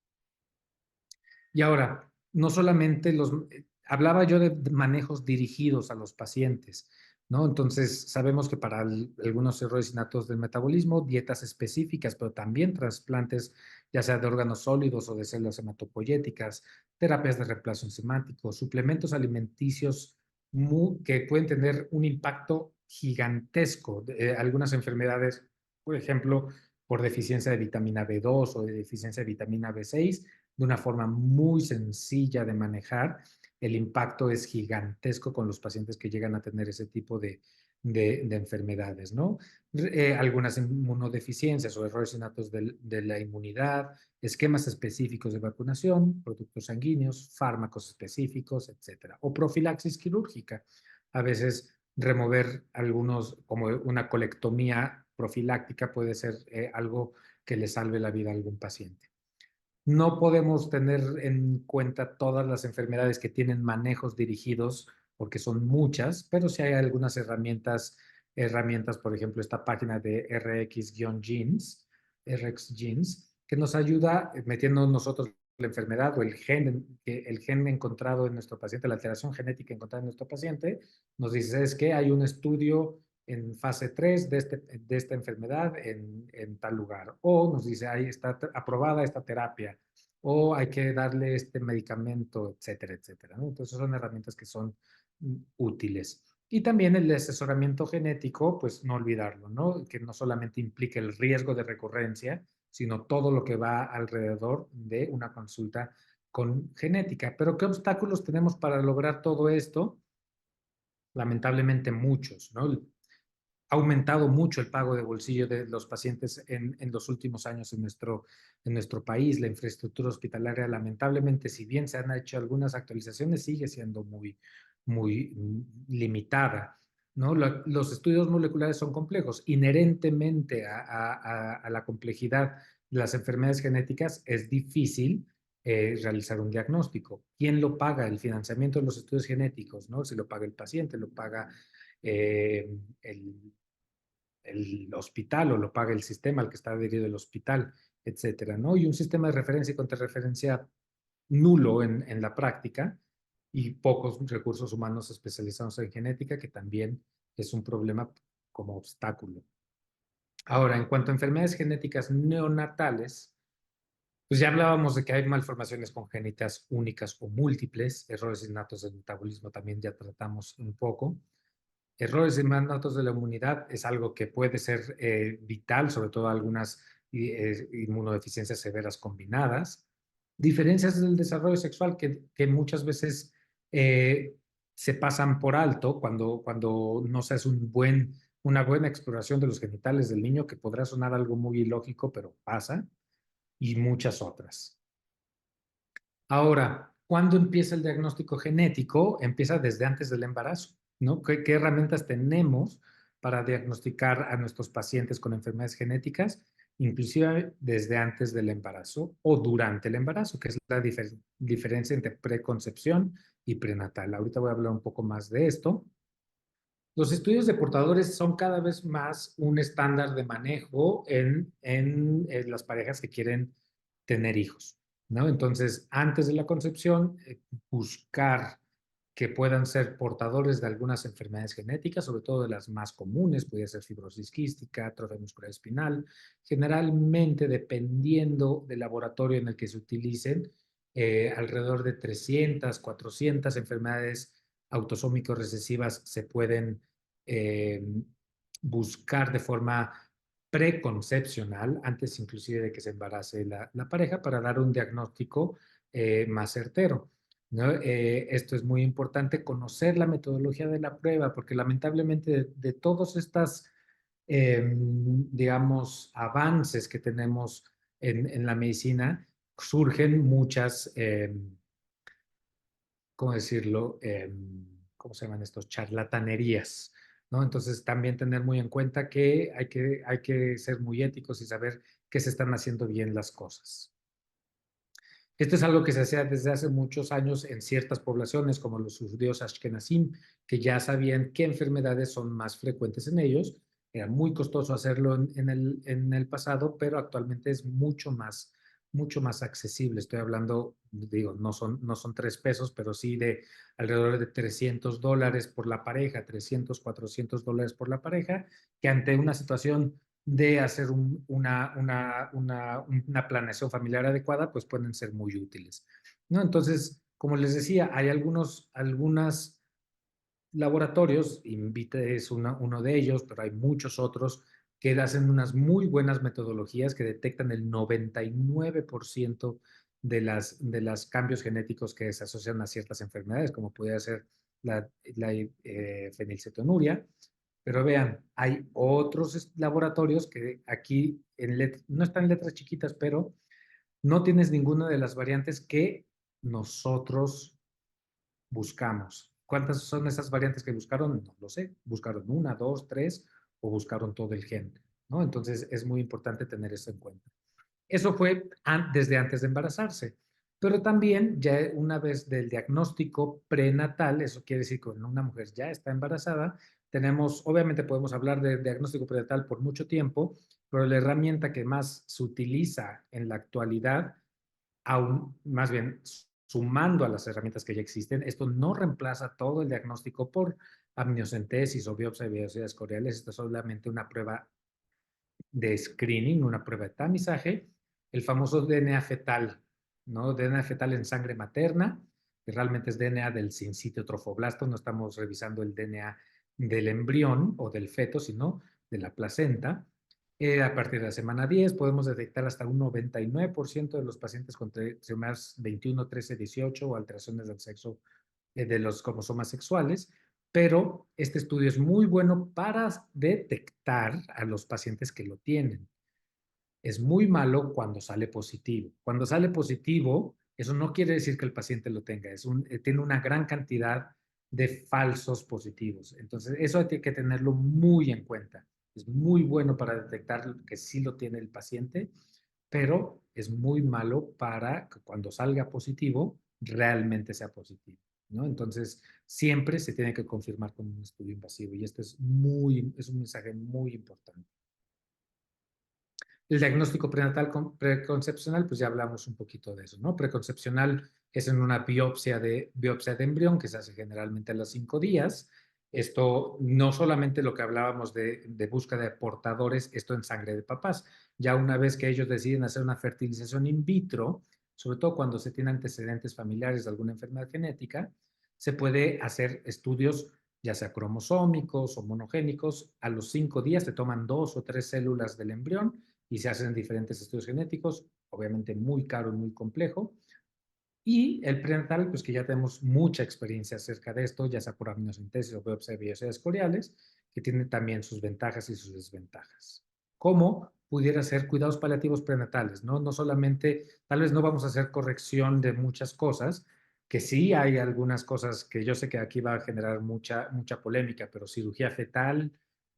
Y ahora, no solamente hablaba yo de manejos dirigidos a los pacientes, ¿no? Entonces, sabemos que para algunos errores innatos del metabolismo, dietas específicas, pero también trasplantes, ya sea de órganos sólidos o de células hematopoyéticas, terapias de reemplazo enzimático, suplementos alimenticios que pueden tener un impacto gigantesco. Algunas enfermedades, por ejemplo, por deficiencia de vitamina B2 o de deficiencia de vitamina B6, de una forma muy sencilla de manejar. El impacto es gigantesco con los pacientes que llegan a tener ese tipo de enfermedades, ¿no? Algunas inmunodeficiencias o errores innatos de la inmunidad, esquemas específicos de vacunación, productos sanguíneos, fármacos específicos, etcétera. O profilaxis quirúrgica. A veces remover algunos, como una colectomía profiláctica puede ser algo que le salve la vida a algún paciente. No podemos tener en cuenta todas las enfermedades que tienen manejos dirigidos, porque son muchas, pero sí hay algunas herramientas, por ejemplo, esta página de RX-Genes, que nos ayuda metiendo nosotros la enfermedad o el gen encontrado en nuestro paciente, la alteración genética encontrada en nuestro paciente, nos dice, es que hay un estudio en fase 3 de esta enfermedad en tal lugar. O nos dice, ahí está aprobada esta terapia. O hay que darle este medicamento, etcétera, etcétera, ¿no? Entonces son herramientas que son útiles. Y también el asesoramiento genético, pues no olvidarlo, ¿no? Que no solamente implica el riesgo de recurrencia, sino todo lo que va alrededor de una consulta con genética. Pero ¿qué obstáculos tenemos para lograr todo esto? Lamentablemente muchos, ¿no? Ha aumentado mucho el pago de bolsillo de los pacientes en los últimos años en nuestro país. La infraestructura hospitalaria, lamentablemente, si bien se han hecho algunas actualizaciones, sigue siendo muy limitada, ¿no? Los estudios moleculares son complejos. Inherentemente a la complejidad de las enfermedades genéticas, es difícil realizar un diagnóstico. ¿Quién lo paga? El financiamiento de los estudios genéticos, ¿no? Si lo paga el paciente, lo paga el hospital o lo paga el sistema al que está adherido el hospital, etcétera, ¿no? Y un sistema de referencia y contrarreferencia nulo en la práctica y pocos recursos humanos especializados en genética, que también es un problema como obstáculo. Ahora, en cuanto a enfermedades genéticas neonatales, pues ya hablábamos de que hay malformaciones congénitas únicas o múltiples, errores innatos del metabolismo también ya tratamos un poco. Errores innatos de la inmunidad es algo que puede ser vital, sobre todo algunas inmunodeficiencias severas combinadas. Diferencias del desarrollo sexual que muchas veces se pasan por alto cuando no se hace una buena exploración de los genitales del niño, que podrá sonar algo muy ilógico, pero pasa, y muchas otras. Ahora, ¿cuándo empieza el diagnóstico genético? Empieza desde antes del embarazo, ¿no? ¿Qué herramientas tenemos para diagnosticar a nuestros pacientes con enfermedades genéticas? Inclusive desde antes del embarazo o durante el embarazo, que es la diferencia entre preconcepción y prenatal. Ahorita voy a hablar un poco más de esto. Los estudios de portadores son cada vez más un estándar de manejo en las parejas que quieren tener hijos, ¿no? Entonces, antes de la concepción, buscar que puedan ser portadores de algunas enfermedades genéticas, sobre todo de las más comunes, puede ser fibrosis quística, atrofia muscular espinal, generalmente dependiendo del laboratorio en el que se utilicen, alrededor de 300, 400 enfermedades autosómicos recesivas se pueden buscar de forma preconcepcional, antes inclusive de que se embarace la pareja, para dar un diagnóstico más certero, ¿no? Esto es muy importante, conocer la metodología de la prueba, porque lamentablemente de todos estas, digamos, avances que tenemos en la medicina, surgen muchas, ¿cómo decirlo? ¿Cómo se llaman estos? Charlatanerías, ¿no? Entonces, también tener muy en cuenta que hay que ser muy éticos y saber que se están haciendo bien las cosas. Esto es algo que se hacía desde hace muchos años en ciertas poblaciones, como los judíos ashkenazim, que ya sabían qué enfermedades son más frecuentes en ellos. Era muy costoso hacerlo en el pasado, pero actualmente es mucho más mucho más accesible. Estoy hablando, digo, no son 3 pesos, pero sí de alrededor de $300 por la pareja, 300, $400 por la pareja, que ante una situación de hacer una planeación familiar adecuada, pues pueden ser muy útiles, ¿no? Entonces, como les decía, hay algunos laboratorios, Invite es uno de ellos, pero hay muchos otros que hacen unas muy buenas metodologías que detectan el 99% de los cambios genéticos que se asocian a ciertas enfermedades, como puede ser la fenilcetonuria. Pero vean, hay otros laboratorios que aquí no están en letras chiquitas, pero no tienes ninguna de las variantes que nosotros buscamos. ¿Cuántas son esas variantes que buscaron? No lo sé. Buscaron 1, 2, 3 o buscaron todo el gen, ¿no? Entonces es muy importante tener eso en cuenta. Eso fue desde antes de embarazarse. Pero también ya una vez del diagnóstico prenatal, eso quiere decir que cuando una mujer ya está embarazada, obviamente podemos hablar de diagnóstico prenatal por mucho tiempo, pero la herramienta que más se utiliza en la actualidad, aún más bien sumando a las herramientas que ya existen, esto no reemplaza todo el diagnóstico por amniocentesis o biopsia de velocidades corneales. Esto es solamente una prueba de screening, una prueba de tamizaje, el famoso DNA fetal, ¿no? DNA fetal en sangre materna, que realmente es DNA del sincitio trofoblasto, no estamos revisando el DNA del embrión o del feto, sino de la placenta. A partir de la semana 10 podemos detectar hasta un 99% de los pacientes con trisomas 21, 13, 18 o alteraciones del sexo de los cromosomas sexuales, pero este estudio es muy bueno para detectar a los pacientes que lo tienen. Es muy malo cuando sale positivo. Cuando sale positivo, eso no quiere decir que el paciente lo tenga, tiene una gran cantidad de falsos positivos. Entonces, eso hay que tenerlo muy en cuenta. Es muy bueno para detectar que sí lo tiene el paciente, pero es muy malo para que cuando salga positivo, realmente sea positivo, ¿no? Entonces, siempre se tiene que confirmar con un estudio invasivo y esto es un mensaje muy importante. El diagnóstico prenatal preconcepcional, pues ya hablamos un poquito de eso, ¿no? Preconcepcional es en una biopsia de embrión que se hace generalmente a los 5 días. Esto no solamente lo que hablábamos de búsqueda de portadores, esto en sangre de papás. Ya una vez que ellos deciden hacer una fertilización in vitro, sobre todo cuando se tienen antecedentes familiares de alguna enfermedad genética, se puede hacer estudios ya sea cromosómicos o monogénicos. A los 5 días se toman 2 o 3 células del embrión y se hacen diferentes estudios genéticos, obviamente muy caro y muy complejo. Y el prenatal, pues que ya tenemos mucha experiencia acerca de esto, ya sea por amniocentesis o biopsia de velocidades corneales, que tiene también sus ventajas y sus desventajas. ¿Cómo pudiera ser cuidados paliativos prenatales? No solamente, tal vez no vamos a hacer corrección de muchas cosas, que sí hay algunas cosas que yo sé que aquí va a generar mucha polémica, pero cirugía fetal,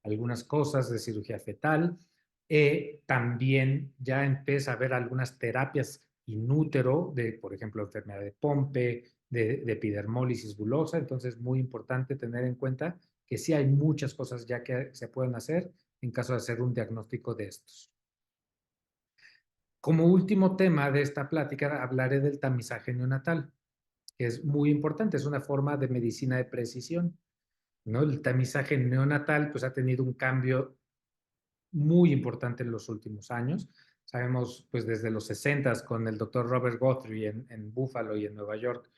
algunas cosas de cirugía fetal, también ya empieza a haber algunas terapias inútero de, por ejemplo, enfermedad de Pompe, de epidermólisis bulosa. Entonces, muy importante tener en cuenta que sí hay muchas cosas ya que se pueden hacer en caso de hacer un diagnóstico de estos. Como último tema de esta plática, hablaré del tamizaje neonatal, que es muy importante, es una forma de medicina de precisión, ¿no? El tamizaje neonatal pues ha tenido un cambio muy importante en los últimos años. Sabemos, pues desde los 60 con el doctor Robert Guthrie en Buffalo y en Nueva York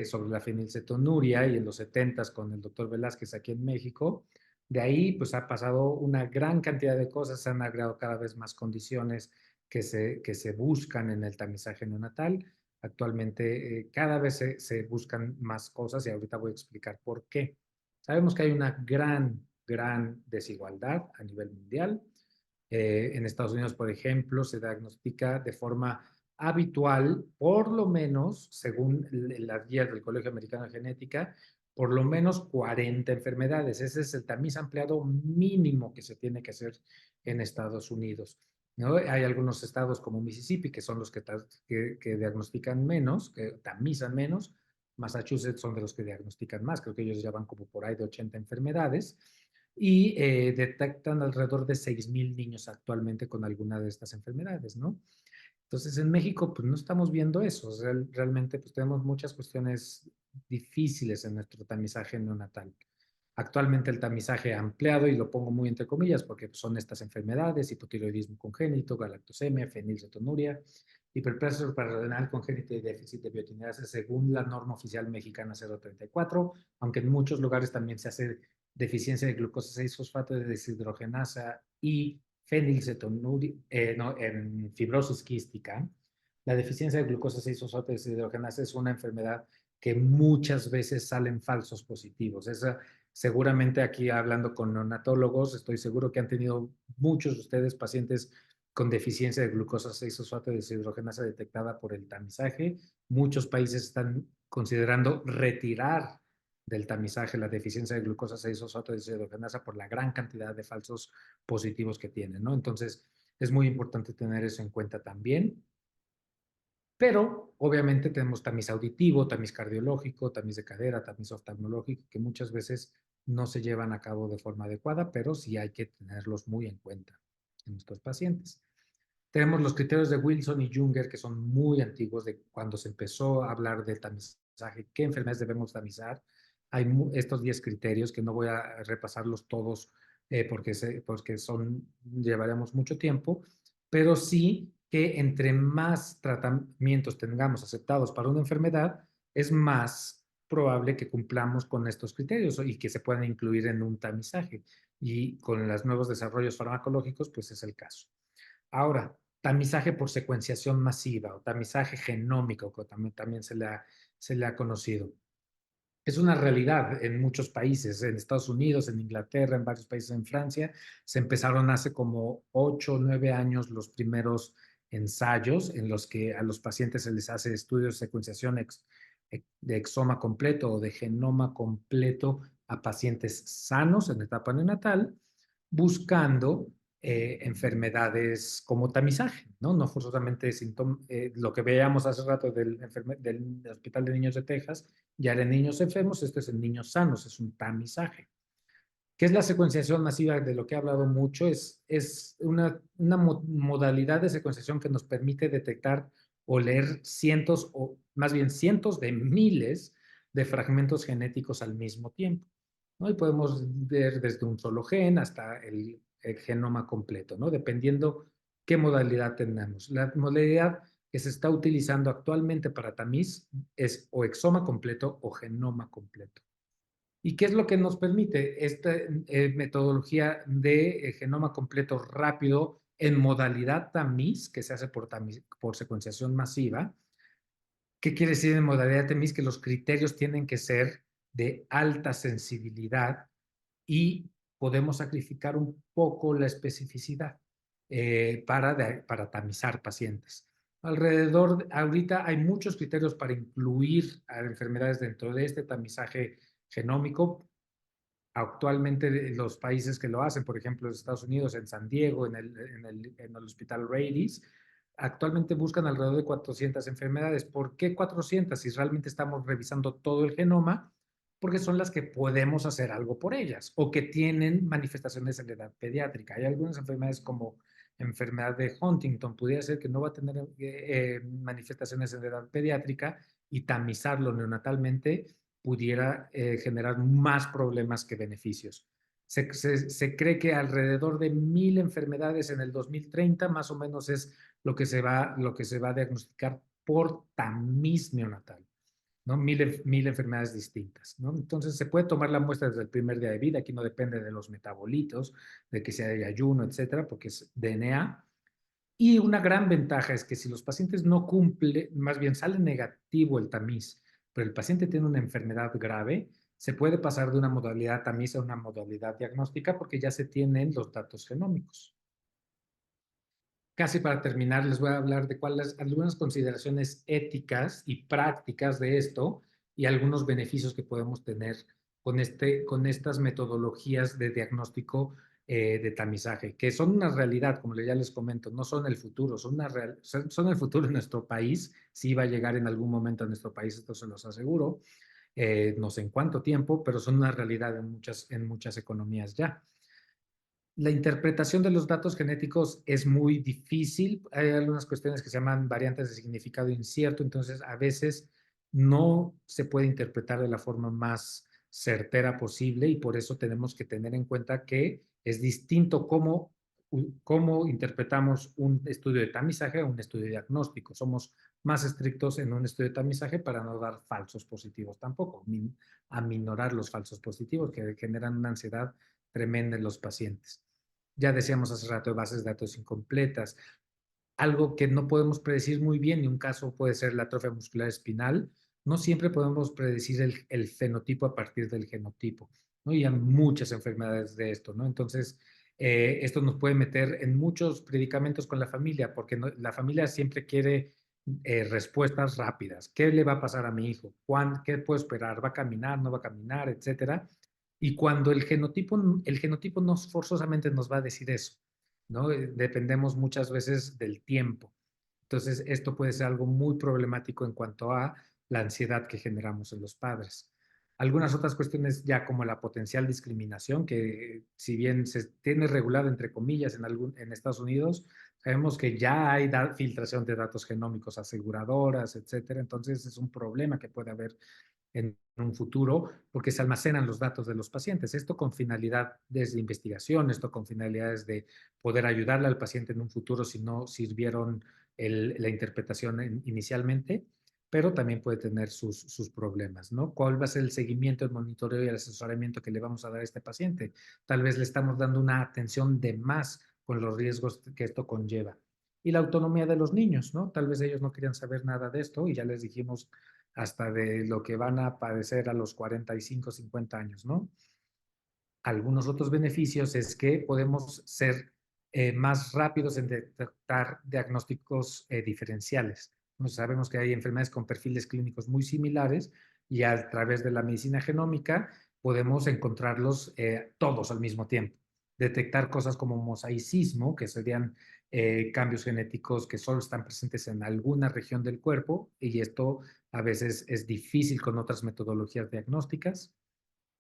sobre la fenilcetonuria, y en los 70 con el doctor Velázquez aquí en México. De ahí, pues ha pasado una gran cantidad de cosas, se han agregado cada vez más condiciones que se buscan en el tamizaje neonatal. Actualmente cada vez se buscan más cosas y ahorita voy a explicar por qué. Sabemos que hay una gran desigualdad a nivel mundial. En Estados Unidos, por ejemplo, se diagnostica de forma habitual, por lo menos, según las guías del Colegio Americano de Genética, por lo menos 40 enfermedades. Ese es el tamiz ampliado mínimo que se tiene que hacer en Estados Unidos, ¿no? Hay algunos estados como Mississippi que son los que diagnostican menos, que tamizan menos. Massachusetts son de los que diagnostican más, creo que ellos ya van como por ahí de 80 enfermedades y detectan alrededor de 6,000 niños actualmente con alguna de estas enfermedades, ¿no? Entonces, en México, pues no estamos viendo eso. O sea, realmente, pues tenemos muchas cuestiones difíciles en nuestro tamizaje neonatal. Actualmente el tamizaje ampliado, y lo pongo muy entre comillas, porque son estas enfermedades: hipotiroidismo congénito, galactosemia, fenilcetonuria, hiperplasia suprarrenal congénita y déficit de biotinidasa, según la norma oficial mexicana 034, aunque en muchos lugares también se hace deficiencia de glucosa 6-fosfato de deshidrogenasa y fenilcetonuria, en fibrosis quística. La deficiencia de glucosa 6-fosfato de deshidrogenasa es una enfermedad que muchas veces salen falsos positivos. Esa, seguramente aquí hablando con neonatólogos, estoy seguro que han tenido muchos de ustedes pacientes con deficiencia de glucosa 6-fosfato de deshidrogenasa detectada por el tamizaje. Muchos países están considerando retirar del tamizaje la deficiencia de glucosa 6-fosfato de deshidrogenasa por la gran cantidad de falsos positivos que tienen, ¿no? Entonces, es muy importante tener eso en cuenta también. Pero, obviamente, tenemos tamiz auditivo, tamiz cardiológico, tamiz de cadera, tamiz oftalmológico, que muchas veces no se llevan a cabo de forma adecuada, pero sí hay que tenerlos muy en cuenta en nuestros pacientes. Tenemos los criterios de Wilson y Junger, que son muy antiguos, de cuando se empezó a hablar del tamizaje, qué enfermedades debemos tamizar. Hay estos 10 criterios que no voy a repasarlos todos porque llevaríamos mucho tiempo, pero sí que entre más tratamientos tengamos aceptados para una enfermedad, es más probable que cumplamos con estos criterios y que se puedan incluir en un tamizaje. Y con los nuevos desarrollos farmacológicos, pues es el caso. Ahora, tamizaje por secuenciación masiva o tamizaje genómico, que también se le ha conocido. Es una realidad en muchos países, en Estados Unidos, en Inglaterra, en varios países, en Francia. Se empezaron hace como 8 o 9 años los primeros ensayos en los que a los pacientes se les hace estudios de secuenciación de exoma completo o de genoma completo a pacientes sanos en etapa neonatal, buscando enfermedades como tamizaje, ¿no? No forzosamente lo que veíamos hace rato del Hospital de Niños de Texas, ya eran niños enfermos, esto es en niños sanos, es un tamizaje. ¿Qué es la secuenciación masiva? De lo que he hablado mucho, es una modalidad de secuenciación que nos permite detectar o leer cientos, o más bien cientos de miles de fragmentos genéticos al mismo tiempo, ¿no? Y podemos ver desde un solo gen hasta el genoma completo, ¿no? Dependiendo qué modalidad tenemos. La modalidad que se está utilizando actualmente para tamiz es o exoma completo o genoma completo. ¿Y qué es lo que nos permite esta metodología de genoma completo rápido en modalidad tamiz, que se hace por secuenciación masiva? ¿Qué quiere decir en modalidad tamiz? Que los criterios tienen que ser de alta sensibilidad y podemos sacrificar un poco la especificidad para tamizar pacientes. Ahorita hay muchos criterios para incluir a enfermedades dentro de este tamizaje genómico. Actualmente los países que lo hacen, por ejemplo, en Estados Unidos, en San Diego, en el Hospital Rady, actualmente buscan alrededor de 400 enfermedades. ¿Por qué 400? Si realmente estamos revisando todo el genoma, porque son las que podemos hacer algo por ellas o que tienen manifestaciones en la edad pediátrica. Hay algunas enfermedades como enfermedad de Huntington, pudiera ser que no va a tener manifestaciones en la edad pediátrica, y tamizarlo neonatalmente pudiera generar más problemas que beneficios. Se cree que alrededor de 1000 enfermedades en el 2030 más o menos es lo que se va a diagnosticar por tamiz neonatal, ¿no? Mil enfermedades distintas, ¿no? Entonces se puede tomar la muestra desde el primer día de vida. Aquí no depende de los metabolitos, de que sea de ayuno, etcétera, porque es DNA. Y una gran ventaja es que si los pacientes no cumplen, más bien sale negativo el tamiz, pero el paciente tiene una enfermedad grave, se puede pasar de una modalidad tamiz a una modalidad diagnóstica porque ya se tienen los datos genómicos. Casi para terminar, les voy a hablar de algunas consideraciones éticas y prácticas de esto y algunos beneficios que podemos tener con estas metodologías de diagnóstico de tamizaje, que son una realidad, como ya les comento, no son el futuro, son el futuro en nuestro país. Sí va a llegar en algún momento a nuestro país, esto se los aseguro, no sé en cuánto tiempo, pero son una realidad en muchas economías ya. La interpretación de los datos genéticos es muy difícil. Hay algunas cuestiones que se llaman variantes de significado incierto, entonces a veces no se puede interpretar de la forma más certera posible y por eso tenemos que tener en cuenta que es distinto cómo interpretamos un estudio de tamizaje a un estudio diagnóstico. Somos más estrictos en un estudio de tamizaje para no dar falsos positivos tampoco, aminorar los falsos positivos que generan una ansiedad tremenda en los pacientes. Ya decíamos hace rato de bases de datos incompletas, algo que no podemos predecir muy bien, y un caso puede ser la atrofia muscular espinal. No siempre podemos predecir el fenotipo a partir del genotipo, ¿no? Y hay muchas enfermedades de esto, ¿no? Entonces, esto nos puede meter en muchos predicamentos con la familia, porque la familia siempre quiere respuestas rápidas. ¿Qué le va a pasar a mi hijo? ¿Qué puedo esperar? ¿Va a caminar? ¿No va a caminar? Etcétera. Y cuando el genotipo no forzosamente nos va a decir eso, ¿no? Dependemos muchas veces del tiempo. Entonces, esto puede ser algo muy problemático en cuanto a la ansiedad que generamos en los padres. Algunas otras cuestiones ya como la potencial discriminación, que si bien se tiene regulado entre comillas en Estados Unidos, sabemos que ya hay filtración de datos genómicos a aseguradoras, etcétera. Entonces, es un problema que puede haber en un futuro porque se almacenan los datos de los pacientes. Esto con finalidades de investigación, esto con finalidades de poder ayudarle al paciente en un futuro si no sirvieron la interpretación inicialmente, pero también puede tener sus problemas, ¿no? ¿Cuál va a ser el seguimiento, el monitoreo y el asesoramiento que le vamos a dar a este paciente? Tal vez le estamos dando una atención de más con los riesgos que esto conlleva. Y la autonomía de los niños, ¿no? Tal vez ellos no querían saber nada de esto y ya les dijimos hasta de lo que van a padecer a los 45, 50 años, ¿no? Algunos otros beneficios es que podemos ser más rápidos en detectar diagnósticos diferenciales. Entonces, sabemos que hay enfermedades con perfiles clínicos muy similares y a través de la medicina genómica podemos encontrarlos todos al mismo tiempo. Detectar cosas como mosaicismo, que serían cambios genéticos que solo están presentes en alguna región del cuerpo, y esto a veces es difícil con otras metodologías diagnósticas.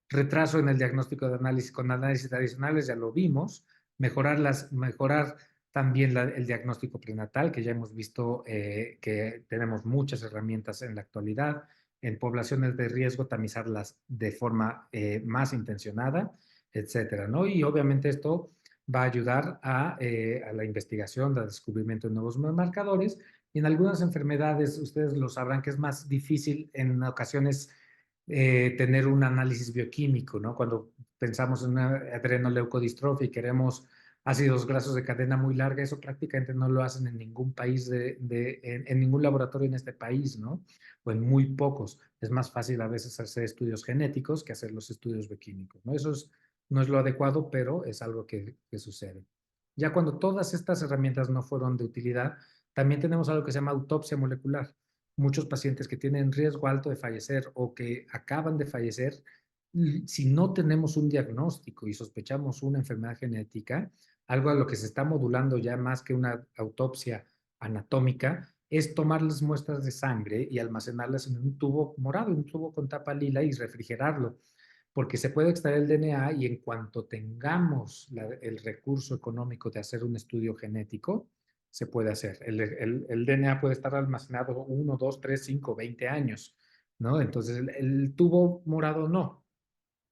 Retraso en el diagnóstico de análisis con análisis adicionales, ya lo vimos. Mejorar también el diagnóstico prenatal, que ya hemos visto que tenemos muchas herramientas en la actualidad. En poblaciones de riesgo, tamizarlas de forma más intencionada, etcétera, ¿no? Y obviamente esto va a ayudar a la investigación, al descubrimiento de nuevos marcadores. Y en algunas enfermedades, ustedes lo sabrán que es más difícil en ocasiones tener un análisis bioquímico, ¿no? Cuando pensamos en una adrenoleucodistrofia y queremos ácidos grasos de cadena muy larga, eso prácticamente no lo hacen en ningún país, en ningún laboratorio en este país, ¿no? O en muy pocos. Es más fácil a veces hacer estudios genéticos que hacer los estudios bioquímicos, ¿no? No es lo adecuado, pero es algo que sucede. Ya cuando todas estas herramientas no fueron de utilidad, también tenemos algo que se llama autopsia molecular. Muchos pacientes que tienen riesgo alto de fallecer o que acaban de fallecer, si no tenemos un diagnóstico y sospechamos una enfermedad genética, algo a lo que se está modulando ya más que una autopsia anatómica, es tomar las muestras de sangre y almacenarlas en un tubo morado, un tubo con tapa lila y refrigerarlo, porque se puede extraer el DNA y en cuanto tengamos el recurso económico de hacer un estudio genético, se puede hacer. El DNA puede estar almacenado 1, 2, 3, 5, 20 años, ¿no? Entonces, el tubo morado no.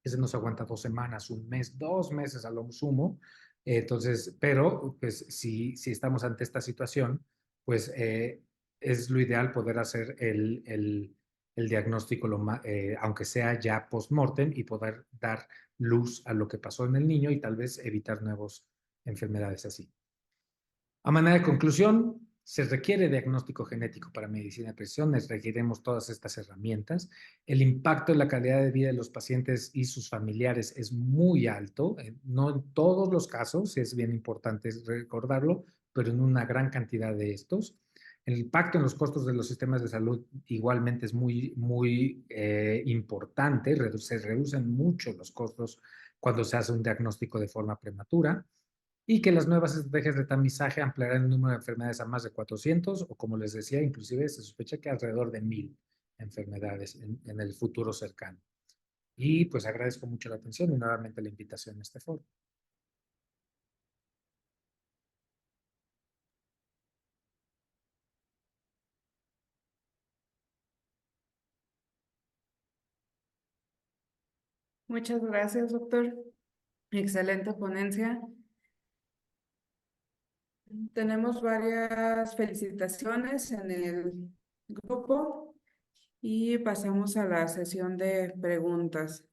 Ese nos aguanta 2 semanas, un mes, 2 meses a lo sumo. Entonces, pero pues si estamos ante esta situación, pues es lo ideal poder hacer el diagnóstico, aunque sea ya post-mortem, y poder dar luz a lo que pasó en el niño y tal vez evitar nuevas enfermedades así. A manera de conclusión, se requiere diagnóstico genético para medicina de precisión, requerimos todas estas herramientas. El impacto en la calidad de vida de los pacientes y sus familiares es muy alto, no en todos los casos, es bien importante recordarlo, pero en una gran cantidad de estos. El impacto en los costos de los sistemas de salud igualmente es muy importante, se reducen mucho los costos cuando se hace un diagnóstico de forma prematura, y que las nuevas estrategias de tamizaje ampliarán el número de enfermedades a más de 400 o, como les decía, inclusive se sospecha que alrededor de 1000 enfermedades en el futuro cercano. Y pues agradezco mucho la atención y nuevamente la invitación a este foro. Muchas gracias, doctor. Excelente ponencia. Tenemos varias felicitaciones en el grupo y pasamos a la sesión de preguntas.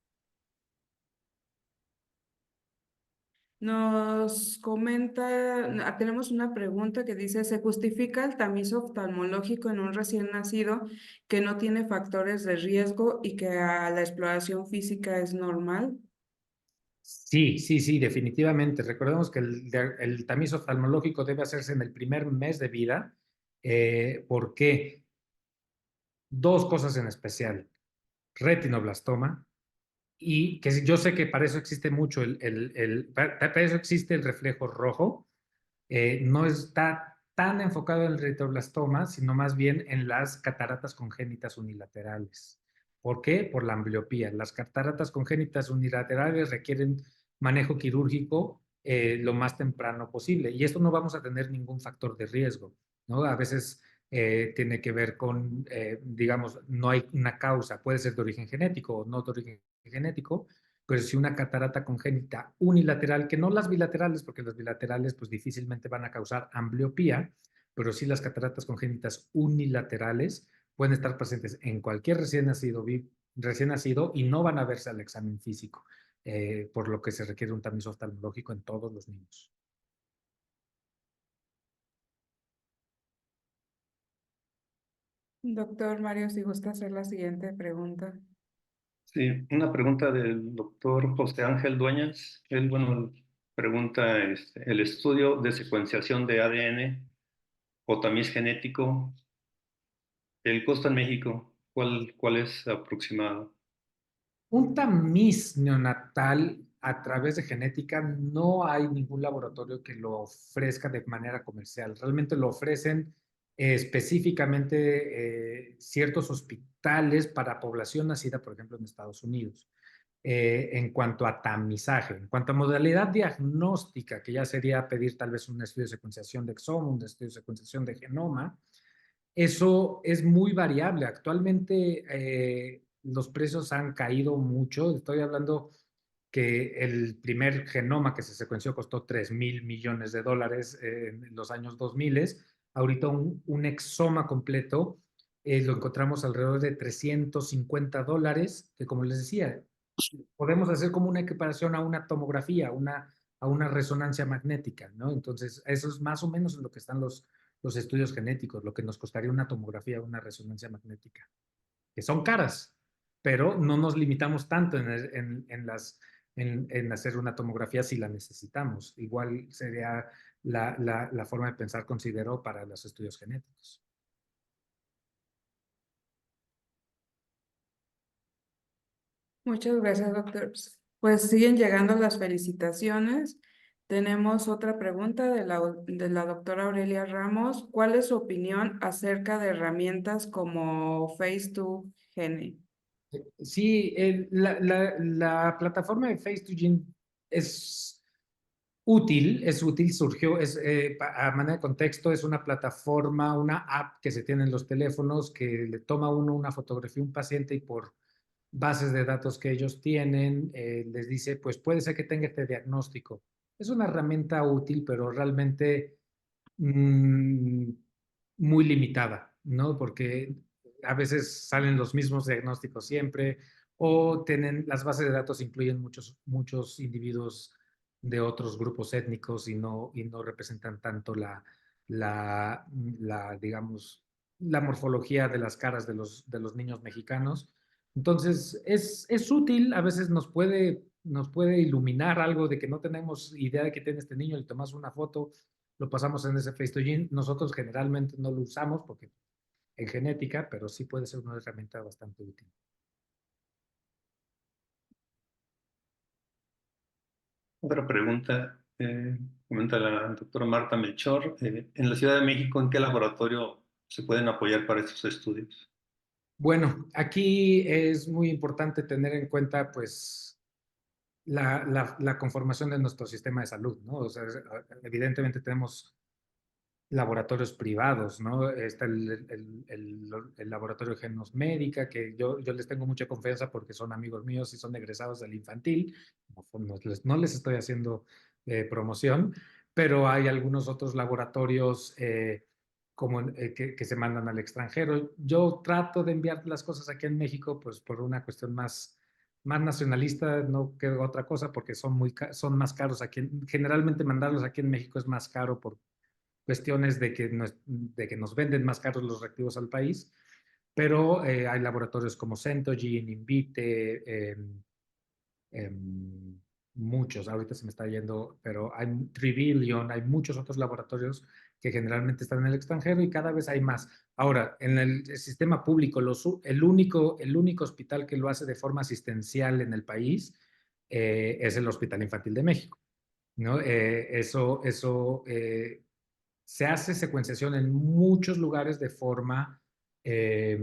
Nos comenta, tenemos una pregunta que dice, ¿se justifica el tamiz oftalmológico en un recién nacido que no tiene factores de riesgo y que a la exploración física es normal? Sí, sí, sí, definitivamente. Recordemos que el tamiz oftalmológico debe hacerse en el primer mes de vida. ¿Por qué? Dos cosas en especial. Retinoblastoma, y que yo sé que para eso existe mucho para eso existe el reflejo rojo. No está tan enfocado en el retinoblastoma, sino más bien en las cataratas congénitas unilaterales. ¿Por qué? Por la ambliopía. Las cataratas congénitas unilaterales requieren manejo quirúrgico lo más temprano posible, y esto no vamos a tener ningún factor de riesgo, ¿no? A veces tiene que ver con, digamos, no hay una causa, puede ser de origen genético o no de origen genético, pero si una catarata congénita unilateral, que no las bilaterales, porque las bilaterales pues difícilmente van a causar ambliopía, pero sí las cataratas congénitas unilaterales pueden estar presentes en cualquier recién nacido y no van a verse al examen físico, por lo que se requiere un tamiz oftalmológico en todos los niños. Doctor Mario, si gusta hacer la siguiente pregunta. Sí, una pregunta del doctor José Ángel Dueñas. Él, bueno, pregunta, el estudio de secuenciación de ADN o tamiz genético, el costo en México, ¿cuál es aproximado? Un tamiz neonatal a través de genética, no hay ningún laboratorio que lo ofrezca de manera comercial. Realmente lo ofrecen específicamente ciertos hospitales para población nacida, por ejemplo, en Estados Unidos. En cuanto a tamizaje, en cuanto a modalidad diagnóstica, que ya sería pedir tal vez un estudio de secuenciación de exoma, un estudio de secuenciación de genoma, eso es muy variable. Actualmente los precios han caído mucho. Estoy hablando que el primer genoma que se secuenció costó 3.000 millones de dólares en los años 2000. Ahorita un exoma completo lo encontramos alrededor de $350, que como les decía, podemos hacer como una equiparación a una tomografía, a una resonancia magnética, ¿no? Entonces, eso es más o menos en lo que están los estudios genéticos, lo que nos costaría una tomografía o una resonancia magnética, que son caras, pero no nos limitamos tanto en hacer una tomografía si la necesitamos. Igual sería la forma de pensar, considero, para los estudios genéticos. Muchas gracias, doctor. Pues siguen llegando las felicitaciones. Tenemos otra pregunta de la doctora Aurelia Ramos. ¿Cuál es su opinión acerca de herramientas como Face2Gene? Sí, la plataforma de Face2Gene es útil, surgió, a manera de contexto, es una plataforma, una app que se tiene en los teléfonos que le toma uno una fotografía a un paciente y por bases de datos que ellos tienen, les dice, pues puede ser que tenga este diagnóstico. Es una herramienta útil, pero realmente mmm, muy limitada, ¿no? Porque a veces salen los mismos diagnósticos siempre o las bases de datos incluyen muchos individuos de otros grupos étnicos y no representan tanto digamos, la morfología de las caras de los niños mexicanos. Entonces, es útil, a veces nos puede iluminar algo de que no tenemos idea de que tiene este niño, le tomas una foto, lo pasamos en ese Face2Gene. Nosotros generalmente no lo usamos porque en genética, pero sí puede ser una herramienta bastante útil. Otra pregunta, comenta la doctora Marta Melchor, en la Ciudad de México, ¿en qué laboratorio se pueden apoyar para estos estudios? Bueno, aquí es muy importante tener en cuenta, pues, la conformación de nuestro sistema de salud, ¿no? O sea, evidentemente tenemos laboratorios privados, ¿no? Está el laboratorio Genos Médica, que yo les tengo mucha confianza porque son amigos míos y son egresados del infantil. No les estoy haciendo promoción, pero hay algunos otros laboratorios que se mandan al extranjero. Yo trato de enviar las cosas aquí en México, pues por una cuestión más nacionalista, no que otra cosa, porque son más caros aquí. Generalmente mandarlos aquí en México es más caro por cuestiones de que nos venden más caros los reactivos al país, pero hay laboratorios como Centogene, Invite, muchos, ahorita se me está yendo, pero hay Trivillion, hay muchos otros laboratorios que generalmente están en el extranjero y cada vez hay más. Ahora, en el sistema público, el único hospital que lo hace de forma asistencial en el país es el Hospital Infantil de México, ¿no? Se hace secuenciación en muchos lugares de forma eh,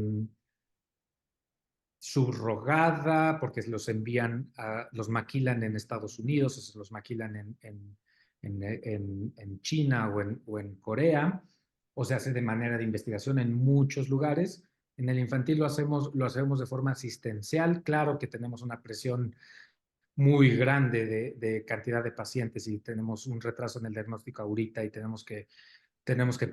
subrogada, porque los maquilan en Estados Unidos, los maquilan en China o en Corea, o se hace de manera de investigación en muchos lugares. En el infantil lo hacemos de forma asistencial. Claro que tenemos una presión muy grande de cantidad de pacientes y tenemos un retraso en el diagnóstico ahorita y tenemos que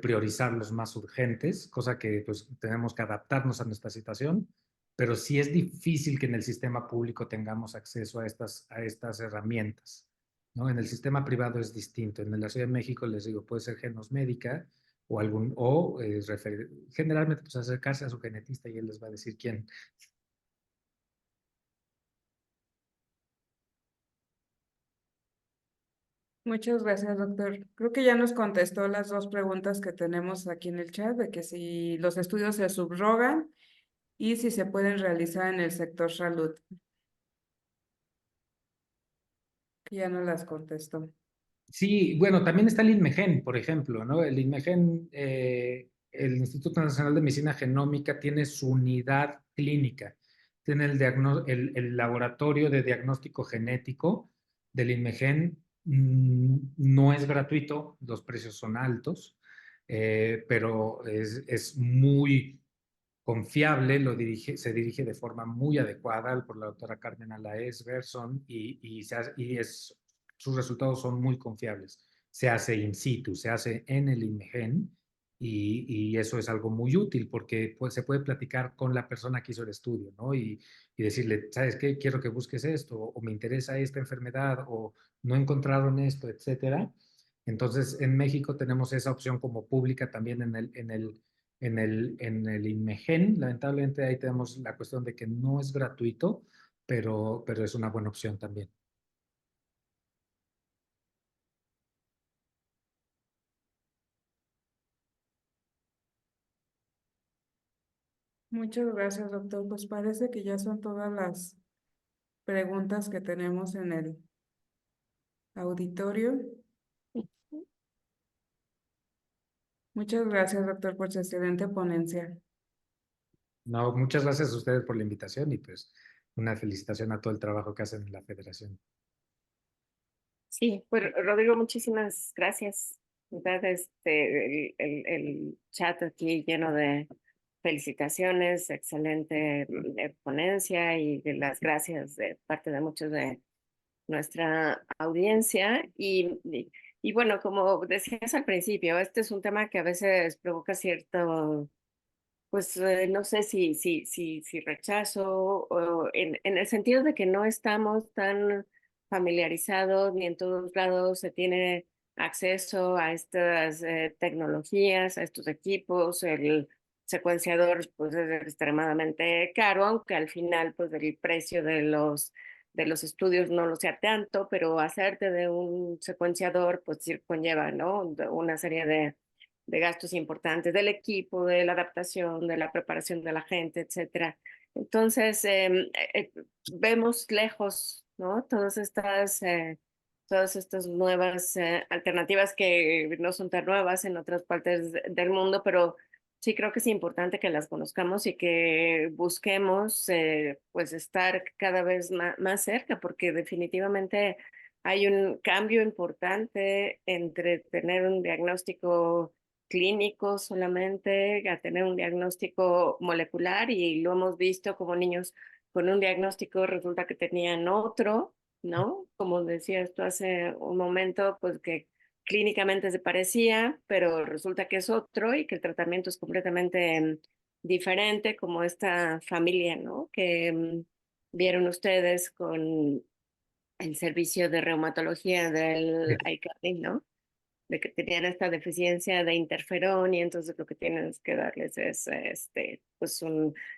priorizar los más urgentes, cosa que pues tenemos que adaptarnos a nuestra situación, pero sí es difícil que en el sistema público tengamos acceso a estas herramientas, ¿no? En el sistema privado es distinto. En la Ciudad de México, les digo, puede ser Genos Médica generalmente pues acercarse a su genetista y él les va a decir quién. Muchas gracias, doctor. Creo que ya nos contestó las dos preguntas que tenemos aquí en el chat, de que si los estudios se subrogan y si se pueden realizar en el sector salud. Que ya nos las contestó. Sí, bueno, también está el INMEGEN, por ejemplo, ¿no? El INMEGEN, el Instituto Nacional de Medicina Genómica, tiene su unidad clínica, tiene el laboratorio de diagnóstico genético del INMEGEN. No es gratuito, los precios son altos, pero es muy confiable, se dirige de forma muy adecuada por la doctora Carmen Alaez Gerson sus resultados son muy confiables. Se hace in situ, se hace en el INMEGEN y eso es algo muy útil porque pues, se puede platicar con la persona que hizo el estudio, ¿no? Y decirle, ¿sabes qué? Quiero que busques esto o me interesa esta enfermedad o no encontraron esto, etcétera. Entonces, en México tenemos esa opción como pública también en el INMEGEN. Lamentablemente ahí tenemos la cuestión de que no es gratuito, pero es una buena opción también. Muchas gracias, doctor. Pues parece que ya son todas las preguntas que tenemos en el auditorio. Muchas gracias, doctor, por su excelente ponencia. No, muchas gracias a ustedes por la invitación y pues una felicitación a todo el trabajo que hacen en la federación. Sí, pues Rodrigo, muchísimas gracias. ¿Verdad? El chat aquí lleno de felicitaciones, excelente ponencia y de las gracias de parte de muchos de nuestra audiencia. Y bueno, como decías al principio, este es un tema que a veces provoca cierto, pues no sé si rechazo, o en el sentido de que no estamos tan familiarizados ni en todos lados se tiene acceso a estas tecnologías, a estos equipos. El secuenciador pues es extremadamente caro, aunque al final pues el precio de los estudios no lo sea tanto, pero hacerte de un secuenciador pues sí conlleva, ¿no? Una serie de gastos importantes del equipo, de la adaptación, de la preparación de la gente, etcétera. Entonces, vemos lejos, ¿no? Todas estas nuevas alternativas que no son tan nuevas en otras partes del mundo, pero sí creo que es importante que las conozcamos y que busquemos pues estar cada vez más cerca, porque definitivamente hay un cambio importante entre tener un diagnóstico clínico solamente a tener un diagnóstico molecular y lo hemos visto como niños con un diagnóstico resulta que tenían otro, ¿no? Como decías tú hace un momento, pues que clínicamente se parecía, pero resulta que es otro y que el tratamiento es completamente diferente, como esta familia, ¿no? Que vieron ustedes con el servicio de reumatología del ICARDI, ¿no? De que tenían esta deficiencia de interferón y entonces lo que tienes que darles es, pues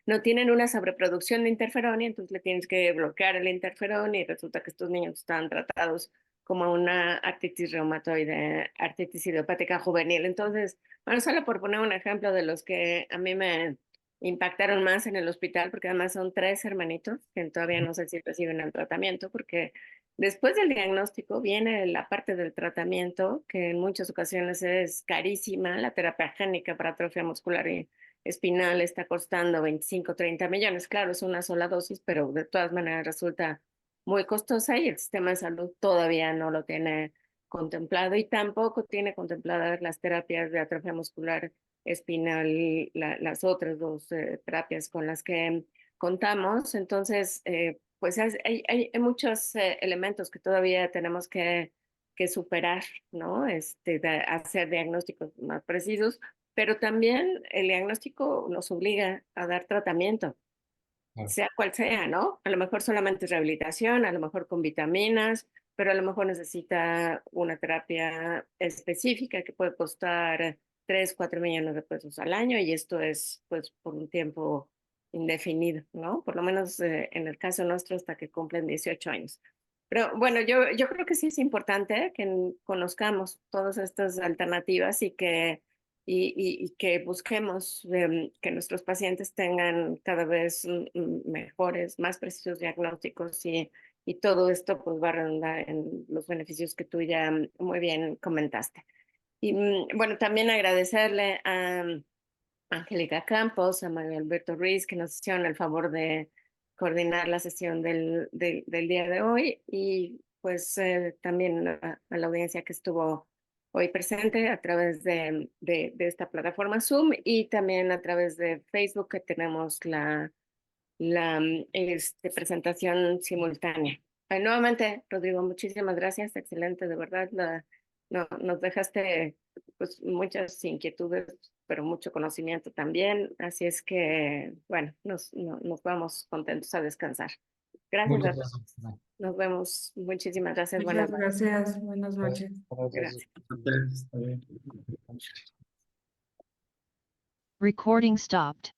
no tienen una sobreproducción de interferón y entonces le tienes que bloquear el interferón y resulta que estos niños están tratados como una artritis reumatoide, artritis idiopática juvenil. Entonces, bueno, solo por poner un ejemplo de los que a mí me impactaron más en el hospital, porque además son 3 hermanitos que todavía no sé si reciben el tratamiento, porque después del diagnóstico viene la parte del tratamiento, que en muchas ocasiones es carísima. La terapia génica para atrofia muscular y espinal está costando 25, 30 millones. Claro, es una sola dosis, pero de todas maneras resulta muy costosa y el sistema de salud todavía no lo tiene contemplado y tampoco tiene contempladas las terapias de atrofia muscular espinal y las otras 2 terapias con las que contamos. Entonces, pues hay muchos elementos que todavía tenemos que superar, ¿no? Hacer diagnósticos más precisos, pero también el diagnóstico nos obliga a dar tratamiento, sea cual sea, ¿no? A lo mejor solamente es rehabilitación, a lo mejor con vitaminas, pero a lo mejor necesita una terapia específica que puede costar 3, 4 millones de pesos al año y esto es pues por un tiempo indefinido, ¿no? Por lo menos en el caso nuestro hasta que cumplen 18 años. Pero bueno, yo creo que sí es importante que conozcamos todas estas alternativas y que busquemos que nuestros pacientes tengan cada vez mejores, más precisos diagnósticos y todo esto pues va a redundar en los beneficios que tú ya muy bien comentaste. Y bueno, también agradecerle a Angélica Campos, a Mario Alberto Ruiz, que nos hicieron el favor de coordinar la sesión del día de hoy y pues también a la audiencia que estuvo hoy presente a través de esta plataforma Zoom y también a través de Facebook que tenemos la presentación simultánea. Nuevamente, Rodrigo, muchísimas gracias, excelente, de verdad, nos dejaste pues, muchas inquietudes, pero mucho conocimiento también, así es que, bueno, nos vamos contentos a descansar. Gracias a Muchas todos. gracias. Nos vemos. Muchísimas gracias. Muchas Buenas noches. gracias. Buenas noches. Gracias. Está bien. Recording stopped.